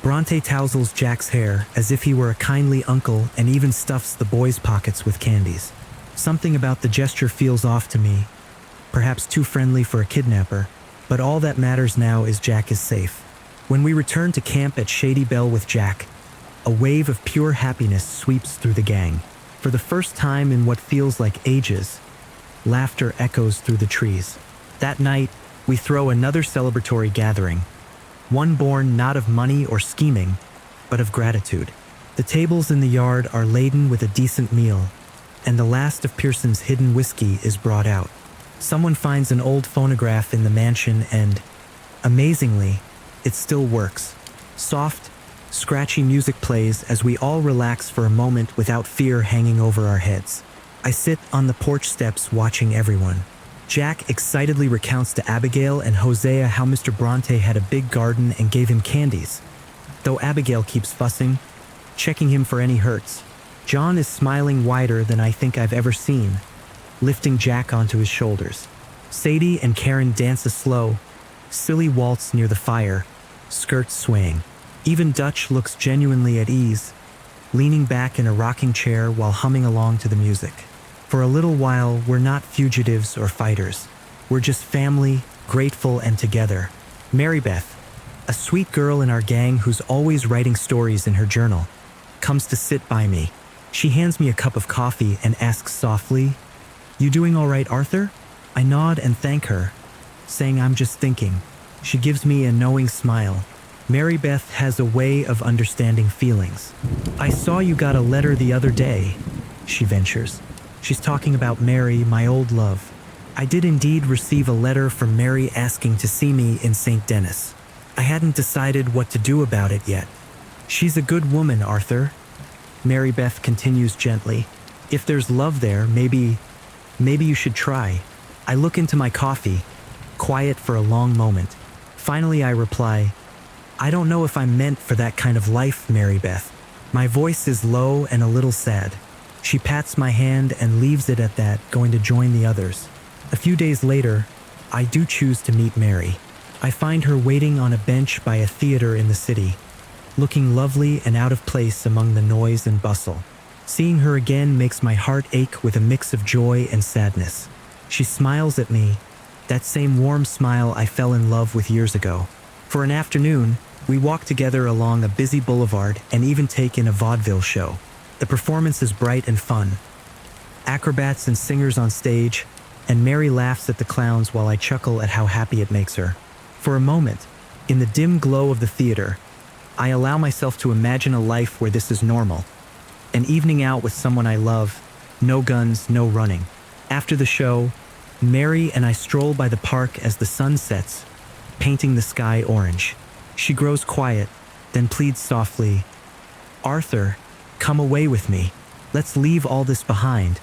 Bronte tousles Jack's hair as if he were a kindly uncle and even stuffs the boy's pockets with candies. Something about the gesture feels off to me, perhaps too friendly for a kidnapper, but all that matters now is Jack is safe. When we return to camp at Shady Bell with Jack, a wave of pure happiness sweeps through the gang. For the first time in what feels like ages, laughter echoes through the trees. That night, we throw another celebratory gathering, one born not of money or scheming, but of gratitude. The tables in the yard are laden with a decent meal, and the last of Pearson's hidden whiskey is brought out. Someone finds an old phonograph in the mansion and, amazingly, it still works. Soft, scratchy music plays as we all relax for a moment without fear hanging over our heads. I sit on the porch steps watching everyone. Jack excitedly recounts to Abigail and Hosea how Mr. Bronte had a big garden and gave him candies, though Abigail keeps fussing, checking him for any hurts. John is smiling wider than I think I've ever seen, lifting Jack onto his shoulders. Sadie and Karen dance a slow, silly waltz near the fire, skirts swaying. Even Dutch looks genuinely at ease, leaning back in a rocking chair while humming along to the music. For a little while, we're not fugitives or fighters. We're just family, grateful and together. Mary Beth, a sweet girl in our gang who's always writing stories in her journal, comes to sit by me. She hands me a cup of coffee and asks softly, "You doing all right, Arthur?" I nod and thank her, saying I'm just thinking. She gives me a knowing smile. Mary Beth has a way of understanding feelings. "I saw you got a letter the other day," she ventures. She's talking about Mary, my old love. I did indeed receive a letter from Mary asking to see me in St. Denis. I hadn't decided what to do about it yet. "She's a good woman, Arthur," Mary Beth continues gently. "If there's love there, maybe you should try." I look into my coffee, quiet for a long moment. Finally, I reply, "I don't know if I'm meant for that kind of life, Mary Beth." My voice is low and a little sad. She pats my hand and leaves it at that, going to join the others. A few days later, I do choose to meet Mary. I find her waiting on a bench by a theater in the city, looking lovely and out of place among the noise and bustle. Seeing her again makes my heart ache with a mix of joy and sadness. She smiles at me, that same warm smile I fell in love with years ago. For an afternoon, we walk together along a busy boulevard and even take in a vaudeville show. The performance is bright and fun. Acrobats and singers on stage, and Mary laughs at the clowns while I chuckle at how happy it makes her. For a moment, in the dim glow of the theater, I allow myself to imagine a life where this is normal. An evening out with someone I love, no guns, no running. After the show, Mary and I stroll by the park as the sun sets, painting the sky orange. She grows quiet, then pleads softly, "Arthur, come away with me. Let's leave all this behind.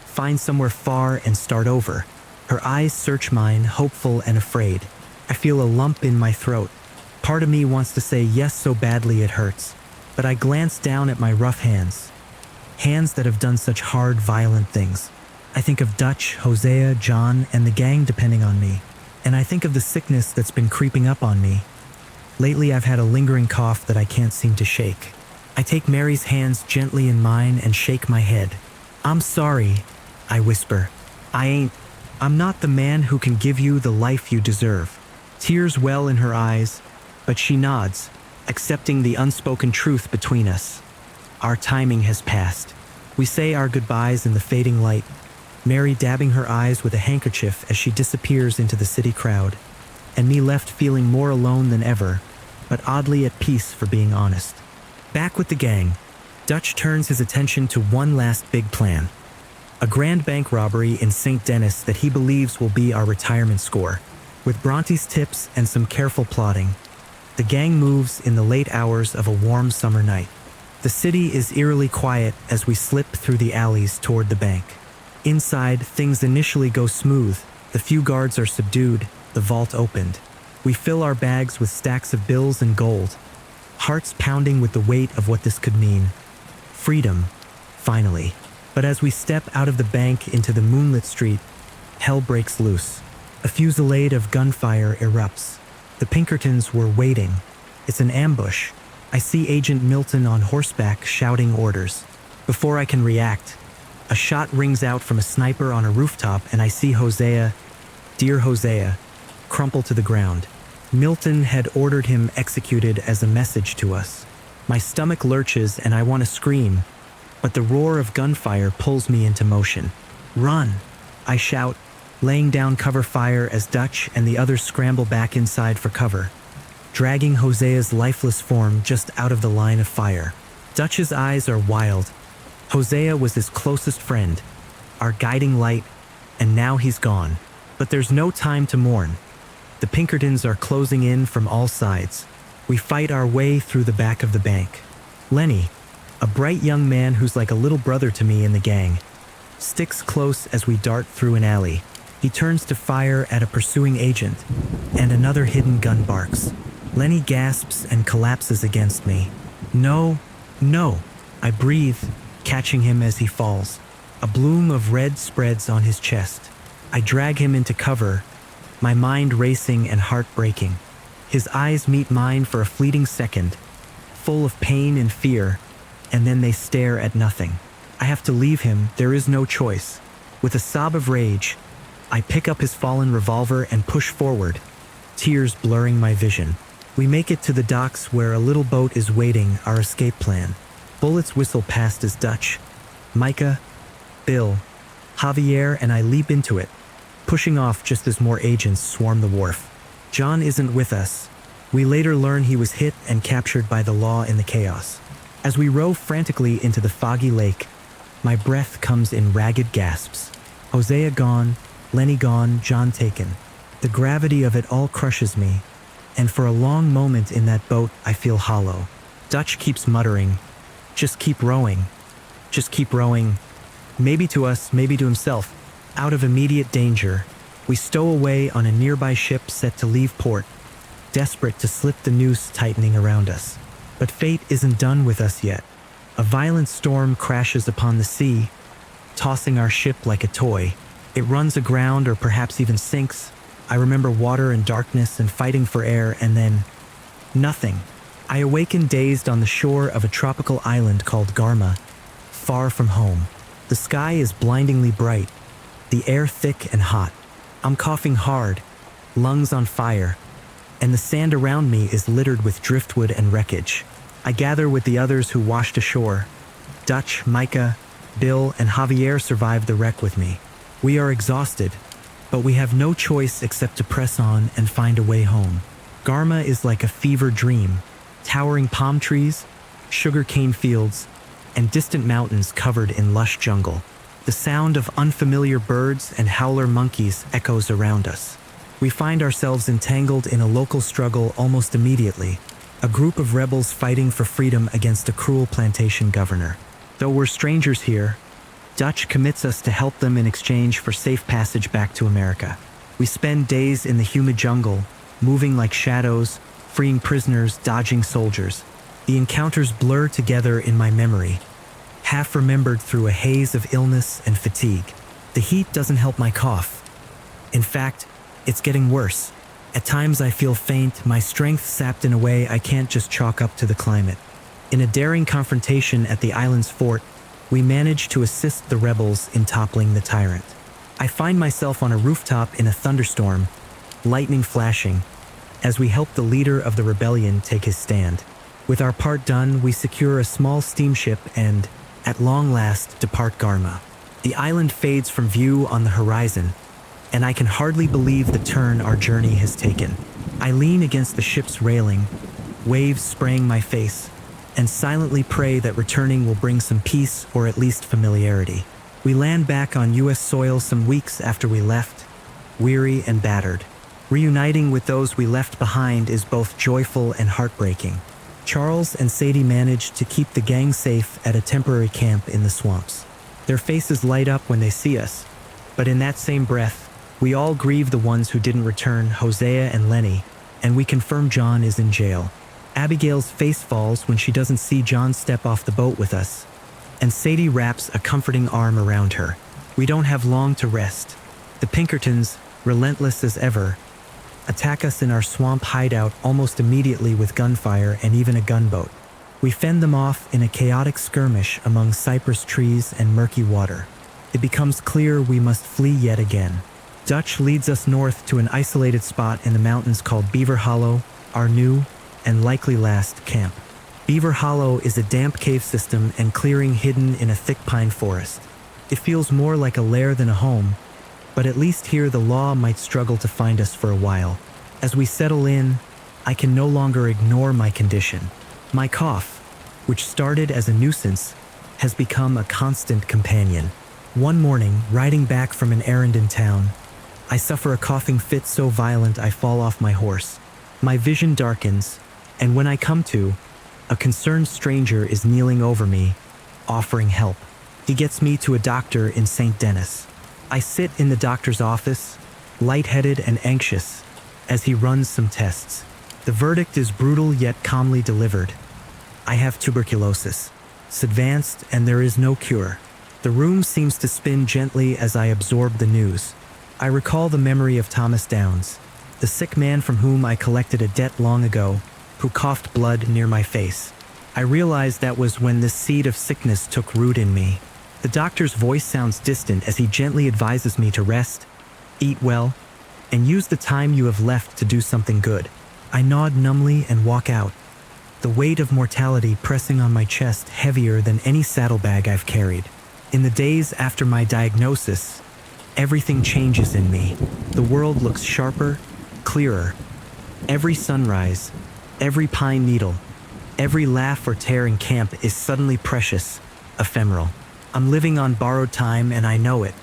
Find somewhere far and start over." Her eyes search mine, hopeful and afraid. I feel a lump in my throat. Part of me wants to say yes so badly it hurts, but I glance down at my rough hands. Hands that have done such hard, violent things. I think of Dutch, Hosea, John, and the gang depending on me. And I think of the sickness that's been creeping up on me. Lately, I've had a lingering cough that I can't seem to shake. I take Mary's hands gently in mine and shake my head. "I'm sorry," I whisper. I'm not the man who can give you the life you deserve." Tears well in her eyes, but she nods, accepting the unspoken truth between us. Our timing has passed. We say our goodbyes in the fading light, Mary dabbing her eyes with a handkerchief as she disappears into the city crowd, and me left feeling more alone than ever, but oddly at peace for being honest. Back with the gang, Dutch turns his attention to one last big plan. A grand bank robbery in St. Denis that he believes will be our retirement score. With Bronte's tips and some careful plotting, the gang moves in the late hours of a warm summer night. The city is eerily quiet as we slip through the alleys toward the bank. Inside, things initially go smooth. The few guards are subdued, the vault opened. We fill our bags with stacks of bills and gold, hearts pounding with the weight of what this could mean. Freedom, finally. But as we step out of the bank into the moonlit street, hell breaks loose. A fusillade of gunfire erupts. The Pinkertons were waiting. It's an ambush. I see Agent Milton on horseback shouting orders. Before I can react, a shot rings out from a sniper on a rooftop and I see Hosea, dear Hosea, crumple to the ground. Milton had ordered him executed as a message to us. My stomach lurches and I want to scream, but the roar of gunfire pulls me into motion. "Run!" I shout, laying down cover fire as Dutch and the others scramble back inside for cover, dragging Hosea's lifeless form just out of the line of fire. Dutch's eyes are wild. Hosea was his closest friend, our guiding light, and now he's gone. But there's no time to mourn. The Pinkertons are closing in from all sides. We fight our way through the back of the bank. Lenny, a bright young man who's like a little brother to me in the gang, sticks close as we dart through an alley. He turns to fire at a pursuing agent, and another hidden gun barks. Lenny gasps and collapses against me. "No, no," I breathe, catching him as he falls. A bloom of red spreads on his chest. I drag him into cover, my mind racing and heart breaking. His eyes meet mine for a fleeting second, full of pain and fear, and then they stare at nothing. I have to leave him, there is no choice. With a sob of rage, I pick up his fallen revolver and push forward, tears blurring my vision. We make it to the docks where a little boat is waiting our escape plan. Bullets whistle past as Dutch, Micah, Bill, Javier, and I leap into it, pushing off just as more agents swarm the wharf. John isn't with us. We later learn he was hit and captured by the law in the chaos. As we row frantically into the foggy lake, my breath comes in ragged gasps. Hosea gone, Lenny gone, John taken. The gravity of it all crushes me, and for a long moment in that boat I feel hollow. Dutch keeps muttering, "Just keep rowing. Just keep rowing." Maybe to us, maybe to himself. Out of immediate danger, we stow away on a nearby ship set to leave port, desperate to slip the noose tightening around us. But fate isn't done with us yet. A violent storm crashes upon the sea, tossing our ship like a toy. It runs aground or perhaps even sinks. I remember water and darkness and fighting for air, and then nothing. I awaken dazed on the shore of a tropical island called Garma, far from home. The sky is blindingly bright, the air thick and hot. I'm coughing hard, lungs on fire, and the sand around me is littered with driftwood and wreckage. I gather with the others who washed ashore. Dutch, Micah, Bill, and Javier survived the wreck with me. We are exhausted, but we have no choice except to press on and find a way home. Garma is like a fever dream, towering palm trees, sugarcane fields, and distant mountains covered in lush jungle. The sound of unfamiliar birds and howler monkeys echoes around us. We find ourselves entangled in a local struggle almost immediately, a group of rebels fighting for freedom against a cruel plantation governor. Though we're strangers here, Dutch commits us to help them in exchange for safe passage back to America. We spend days in the humid jungle, moving like shadows, freeing prisoners, dodging soldiers. The encounters blur together in my memory, half remembered through a haze of illness and fatigue. The heat doesn't help my cough. In fact, it's getting worse. At times I feel faint, my strength sapped in a way I can't just chalk up to the climate. In a daring confrontation at the island's fort, we manage to assist the rebels in toppling the tyrant. I find myself on a rooftop in a thunderstorm, lightning flashing, as we help the leader of the rebellion take his stand. With our part done, we secure a small steamship and, at long last, depart Garma. The island fades from view on the horizon, and I can hardly believe the turn our journey has taken. I lean against the ship's railing, waves spraying my face, and silently pray that returning will bring some peace or at least familiarity. We land back on U.S. soil some weeks after we left, weary and battered. Reuniting with those we left behind is both joyful and heartbreaking. Charles and Sadie managed to keep the gang safe at a temporary camp in the swamps. Their faces light up when they see us, but in that same breath, we all grieve the ones who didn't return, Hosea and Lenny, and we confirm John is in jail. Abigail's face falls when she doesn't see John step off the boat with us, and Sadie wraps a comforting arm around her. We don't have long to rest. The Pinkertons, relentless as ever, attack us in our swamp hideout almost immediately with gunfire and even a gunboat. We fend them off in a chaotic skirmish among cypress trees and murky water. It becomes clear we must flee yet again. Dutch leads us north to an isolated spot in the mountains called Beaver Hollow, our new and likely last camp. Beaver Hollow is a damp cave system and clearing hidden in a thick pine forest. It feels more like a lair than a home, but at least here the law might struggle to find us for a while. As we settle in, I can no longer ignore my condition. My cough, which started as a nuisance, has become a constant companion. One morning, riding back from an errand in town, I suffer a coughing fit so violent I fall off my horse. My vision darkens, and when I come to, a concerned stranger is kneeling over me, offering help. He gets me to a doctor in St. Denis. I sit in the doctor's office, lightheaded and anxious, as he runs some tests. The verdict is brutal yet calmly delivered. I have tuberculosis. It's advanced and there is no cure. The room seems to spin gently as I absorb the news. I recall the memory of Thomas Downs, the sick man from whom I collected a debt long ago, who coughed blood near my face. I realize that was when this seed of sickness took root in me. The doctor's voice sounds distant as he gently advises me to rest, eat well, and use the time you have left to do something good. I nod numbly and walk out, the weight of mortality pressing on my chest heavier than any saddlebag I've carried. In the days after my diagnosis, everything changes in me. The world looks sharper, clearer. Every sunrise, every pine needle, every laugh or tear in camp is suddenly precious, ephemeral. I'm living on borrowed time and I know it.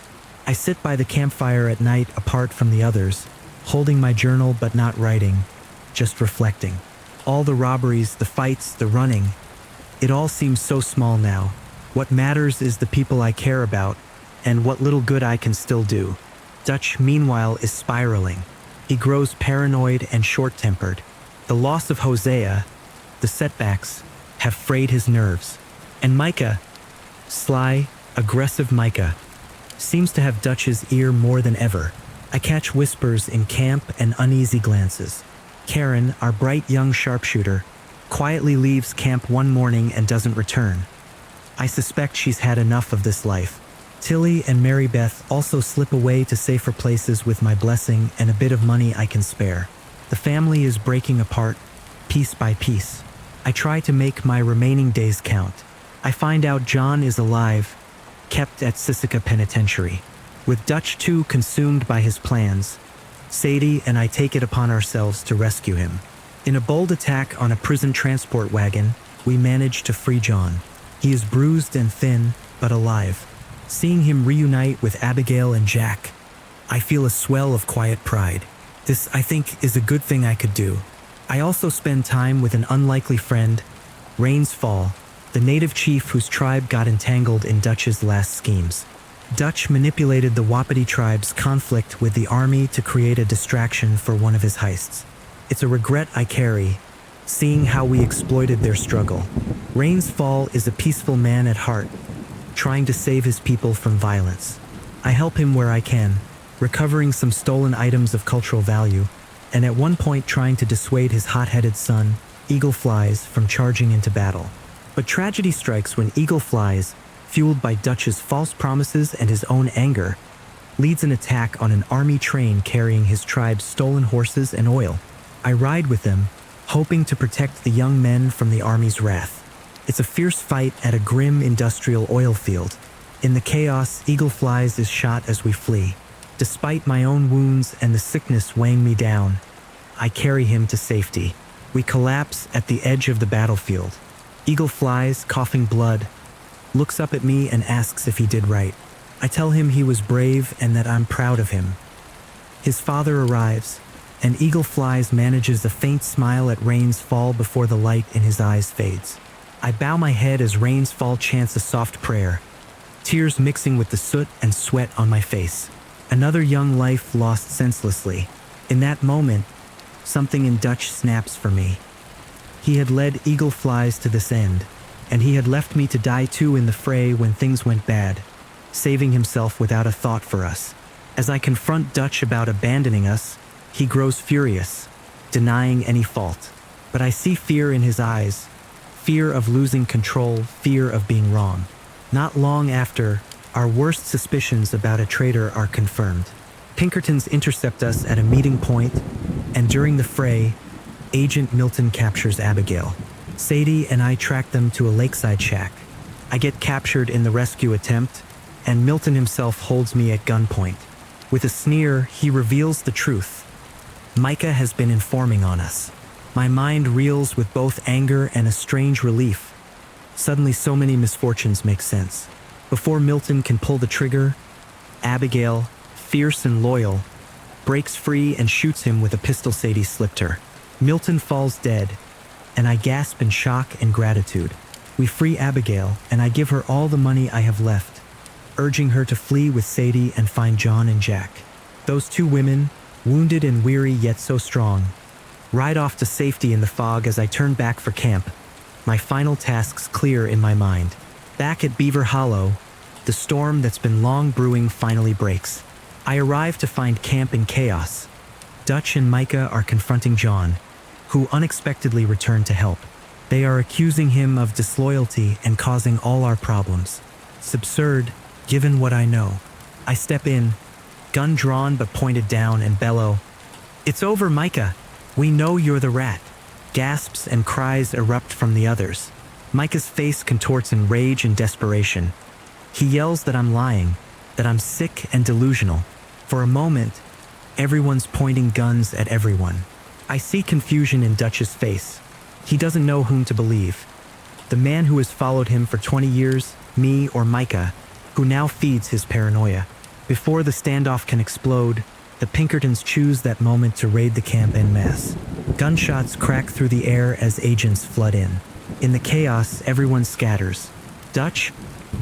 I sit by the campfire at night apart from the others, holding my journal but not writing, just reflecting. All the robberies, the fights, the running, it all seems so small now. What matters is the people I care about and what little good I can still do. Dutch, meanwhile, is spiraling. He grows paranoid and short-tempered. The loss of Hosea, the setbacks, have frayed his nerves. And Micah, sly, aggressive Micah, seems to have Dutch's ear more than ever. I catch whispers in camp and uneasy glances. Karen, our bright young sharpshooter, quietly leaves camp one morning and doesn't return. I suspect she's had enough of this life. Tilly and Mary Beth also slip away to safer places with my blessing and a bit of money I can spare. The family is breaking apart, piece by piece. I try to make my remaining days count. I find out John is alive, kept at Sisika Penitentiary. With Dutch too consumed by his plans, Sadie and I take it upon ourselves to rescue him. In a bold attack on a prison transport wagon, we manage to free John. He is bruised and thin, but alive. Seeing him reunite with Abigail and Jack, I feel a swell of quiet pride. This, I think, is a good thing I could do. I also spend time with an unlikely friend, Rains Fall, the native chief whose tribe got entangled in Dutch's last schemes. Dutch manipulated the Wapiti tribe's conflict with the army to create a distraction for one of his heists. It's a regret I carry, seeing how we exploited their struggle. Rains Fall is a peaceful man at heart, trying to save his people from violence. I help him where I can, recovering some stolen items of cultural value, and at one point trying to dissuade his hot-headed son, Eagle Flies, from charging into battle. But tragedy strikes when Eagle Flies, fueled by Dutch's false promises and his own anger, leads an attack on an army train carrying his tribe's stolen horses and oil. I ride with them, hoping to protect the young men from the army's wrath. It's a fierce fight at a grim industrial oil field. In the chaos, Eagle Flies is shot as we flee. Despite my own wounds and the sickness weighing me down, I carry him to safety. We collapse at the edge of the battlefield. Eagle Flies, coughing blood, looks up at me and asks if he did right. I tell him he was brave and that I'm proud of him. His father arrives, and Eagle Flies manages a faint smile at Rains Fall before the light in his eyes fades. I bow my head as Rains Fall chants a soft prayer, tears mixing with the soot and sweat on my face. Another young life lost senselessly. In that moment, something in Dutch snaps for me. He had led Eagle Flies to this end, and he had left me to die too in the fray when things went bad, saving himself without a thought for us. As I confront Dutch about abandoning us, he grows furious, denying any fault. But I see fear in his eyes, fear of losing control, fear of being wrong. Not long after, our worst suspicions about a traitor are confirmed. Pinkertons intercept us at a meeting point, and during the fray, Agent Milton captures Abigail. Sadie and I track them to a lakeside shack. I get captured in the rescue attempt, and Milton himself holds me at gunpoint. With a sneer, he reveals the truth. Micah has been informing on us. My mind reels with both anger and a strange relief. Suddenly, so many misfortunes make sense. Before Milton can pull the trigger, Abigail, fierce and loyal, breaks free and shoots him with a pistol Sadie slipped her. Milton falls dead, and I gasp in shock and gratitude. We free Abigail, and I give her all the money I have left, urging her to flee with Sadie and find John and Jack. Those two women, wounded and weary yet so strong, ride off to safety in the fog as I turn back for camp, my final tasks clear in my mind. Back at Beaver Hollow, the storm that's been long brewing finally breaks. I arrive to find camp in chaos. Dutch and Micah are confronting John, who unexpectedly returned to help. They are accusing him of disloyalty and causing all our problems. It's absurd, given what I know. I step in, gun drawn but pointed down, and bellow, "It's over, Micah. We know you're the rat." Gasps and cries erupt from the others. Micah's face contorts in rage and desperation. He yells that I'm lying, that I'm sick and delusional. For a moment, everyone's pointing guns at everyone. I see confusion in Dutch's face. He doesn't know whom to believe. The man who has followed him for 20 years, me, or Micah, who now feeds his paranoia. Before the standoff can explode, the Pinkertons choose that moment to raid the camp en masse. Gunshots crack through the air as agents flood in. In the chaos, everyone scatters. Dutch,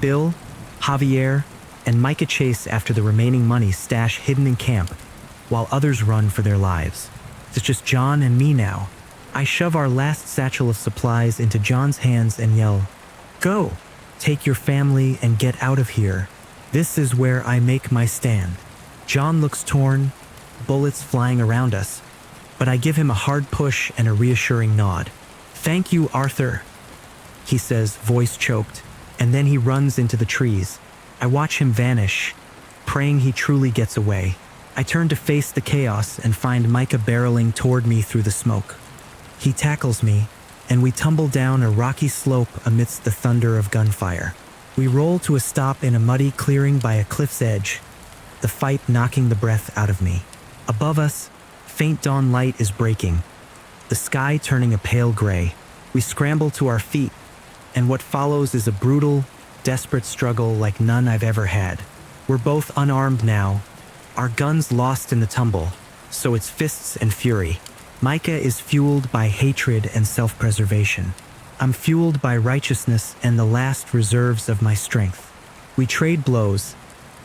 Bill, Javier, and Micah chase after the remaining money stash hidden in camp, while others run for their lives. It's just John and me now. I shove our last satchel of supplies into John's hands and yell, "Go! Take your family and get out of here. This is where I make my stand." John looks torn, bullets flying around us, but I give him a hard push and a reassuring nod. "Thank you, Arthur," he says, voice choked, and then he runs into the trees. I watch him vanish, praying he truly gets away. I turn to face the chaos and find Micah barreling toward me through the smoke. He tackles me, and we tumble down a rocky slope amidst the thunder of gunfire. We roll to a stop in a muddy clearing by a cliff's edge, the fight knocking the breath out of me. Above us, faint dawn light is breaking, the sky turning a pale gray. We scramble to our feet, and what follows is a brutal, desperate struggle like none I've ever had. We're both unarmed now, our guns lost in the tumble, so it's fists and fury. Micah is fueled by hatred and self-preservation. I'm fueled by righteousness and the last reserves of my strength. We trade blows,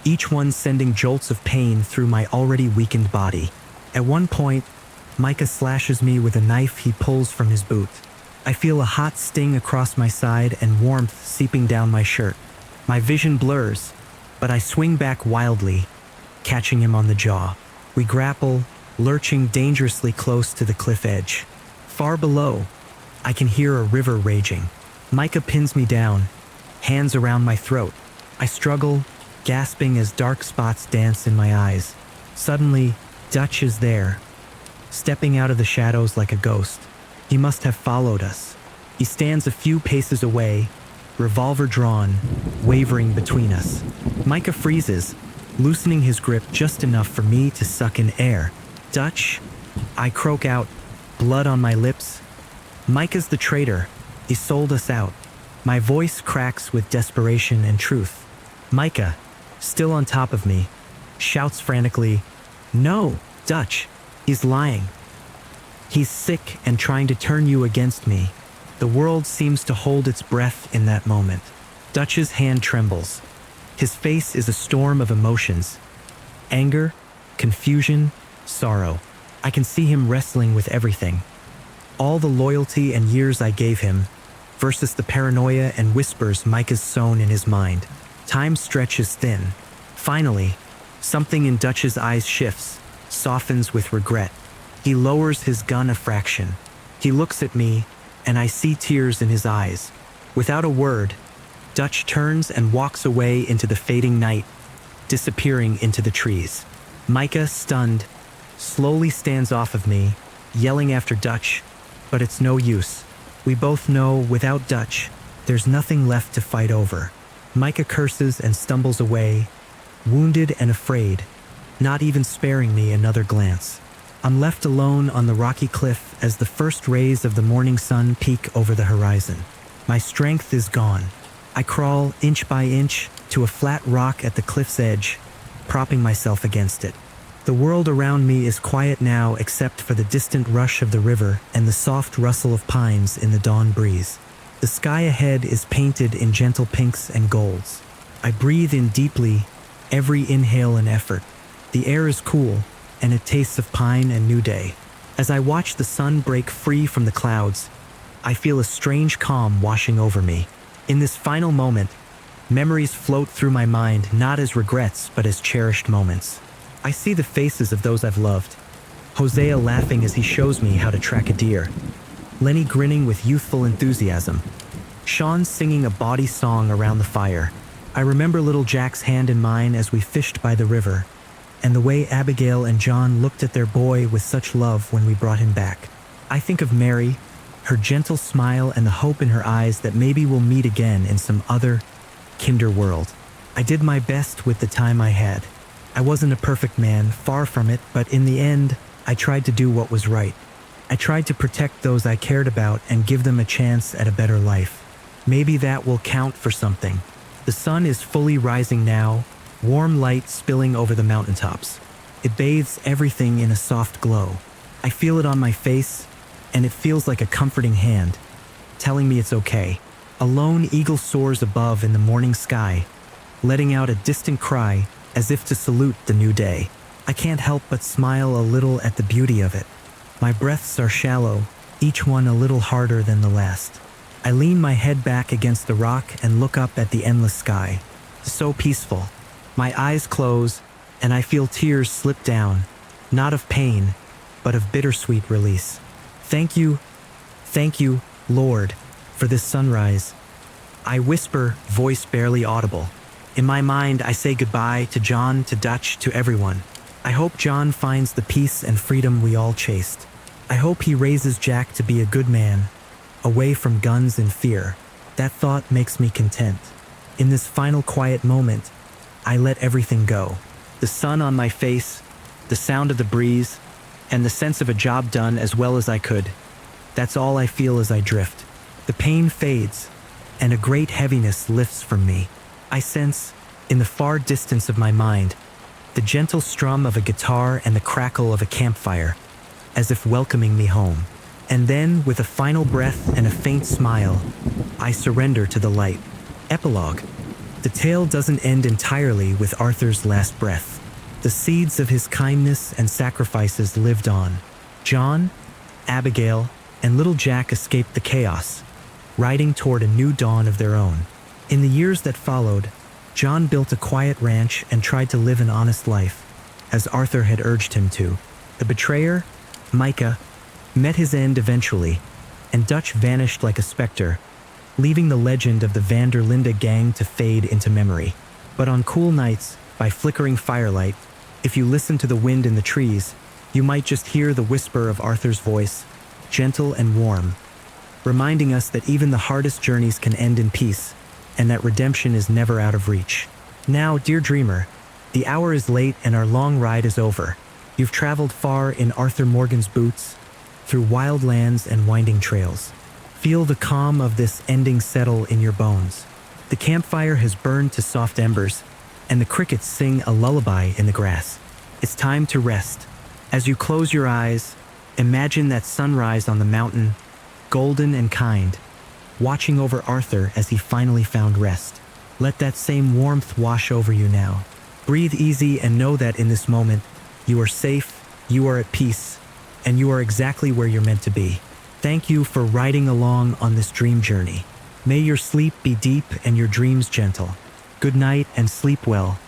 each one sending jolts of pain through my already weakened body. At one point, Micah slashes me with a knife he pulls from his boot. I feel a hot sting across my side and warmth seeping down my shirt. My vision blurs, but I swing back wildly, catching him on the jaw. We grapple, lurching dangerously close to the cliff edge. Far below, I can hear a river raging. Micah pins me down, hands around my throat. I struggle, gasping as dark spots dance in my eyes. Suddenly, Dutch is there, stepping out of the shadows like a ghost. He must have followed us. He stands a few paces away, revolver drawn, wavering between us. Micah freezes, loosening his grip just enough for me to suck in air. "Dutch," I croak out, blood on my lips. "Micah's the traitor. He sold us out." My voice cracks with desperation and truth. Micah, still on top of me, shouts frantically, "No, Dutch, he's lying. He's sick and trying to turn you against me." The world seems to hold its breath in that moment. Dutch's hand trembles. His face is a storm of emotions. Anger, confusion, sorrow. I can see him wrestling with everything. All the loyalty and years I gave him versus the paranoia and whispers Micah's sown in his mind. Time stretches thin. Finally, something in Dutch's eyes shifts, softens with regret. He lowers his gun a fraction. He looks at me, and I see tears in his eyes. Without a word, Dutch turns and walks away into the fading night, disappearing into the trees. Micah, stunned, slowly stands off of me, yelling after Dutch, but it's no use. We both know without Dutch, there's nothing left to fight over. Micah curses and stumbles away, wounded and afraid, not even sparing me another glance. I'm left alone on the rocky cliff as the first rays of the morning sun peek over the horizon. My strength is gone. I crawl inch by inch to a flat rock at the cliff's edge, propping myself against it. The world around me is quiet now except for the distant rush of the river and the soft rustle of pines in the dawn breeze. The sky ahead is painted in gentle pinks and golds. I breathe in deeply, every inhale an effort. The air is cool, and it tastes of pine and new day. As I watch the sun break free from the clouds, I feel a strange calm washing over me. In this final moment, memories float through my mind not as regrets but as cherished moments. I see the faces of those I've loved. Hosea laughing as he shows me how to track a deer. Lenny grinning with youthful enthusiasm. Sean singing a bawdy song around the fire. I remember little Jack's hand in mine as we fished by the river, and the way Abigail and John looked at their boy with such love when we brought him back. I think of Mary, her gentle smile and the hope in her eyes that maybe we'll meet again in some other kinder world. I did my best with the time I had. I wasn't a perfect man, far from it, but in the end, I tried to do what was right. I tried to protect those I cared about and give them a chance at a better life. Maybe that will count for something. The sun is fully rising now, warm light spilling over the mountaintops. It bathes everything in a soft glow. I feel it on my face, and it feels like a comforting hand, telling me it's okay. A lone eagle soars above in the morning sky, letting out a distant cry as if to salute the new day. I can't help but smile a little at the beauty of it. My breaths are shallow, each one a little harder than the last. I lean my head back against the rock and look up at the endless sky. So peaceful. My eyes close, and I feel tears slip down, not of pain, but of bittersweet release. Thank you, Lord, for this sunrise. I whisper, voice barely audible. In my mind, I say goodbye to John, to Dutch, to everyone. I hope John finds the peace and freedom we all chased. I hope he raises Jack to be a good man, away from guns and fear. That thought makes me content. In this final quiet moment, I let everything go. The sun on my face, the sound of the breeze, and the sense of a job done as well as I could. That's all I feel as I drift. The pain fades, and a great heaviness lifts from me. I sense, in the far distance of my mind, the gentle strum of a guitar and the crackle of a campfire, as if welcoming me home. And then, with a final breath and a faint smile, I surrender to the light. Epilogue. The tale doesn't end entirely with Arthur's last breath. The seeds of his kindness and sacrifices lived on. John, Abigail, and little Jack escaped the chaos, riding toward a new dawn of their own. In the years that followed, John built a quiet ranch and tried to live an honest life, as Arthur had urged him to. The betrayer, Micah, met his end eventually, and Dutch vanished like a specter, leaving the legend of the Van der Linde gang to fade into memory. But on cool nights, by flickering firelight, if you listen to the wind in the trees, you might just hear the whisper of Arthur's voice, gentle and warm, reminding us that even the hardest journeys can end in peace, and that redemption is never out of reach. Now, dear dreamer, the hour is late and our long ride is over. You've traveled far in Arthur Morgan's boots, through wild lands and winding trails. Feel the calm of this ending settle in your bones. The campfire has burned to soft embers, and the crickets sing a lullaby in the grass. It's time to rest. As you close your eyes, imagine that sunrise on the mountain, golden and kind, watching over Arthur as he finally found rest. Let that same warmth wash over you now. Breathe easy and know that in this moment, you are safe, you are at peace, and you are exactly where you're meant to be. Thank you for riding along on this dream journey. May your sleep be deep and your dreams gentle. Good night and sleep well.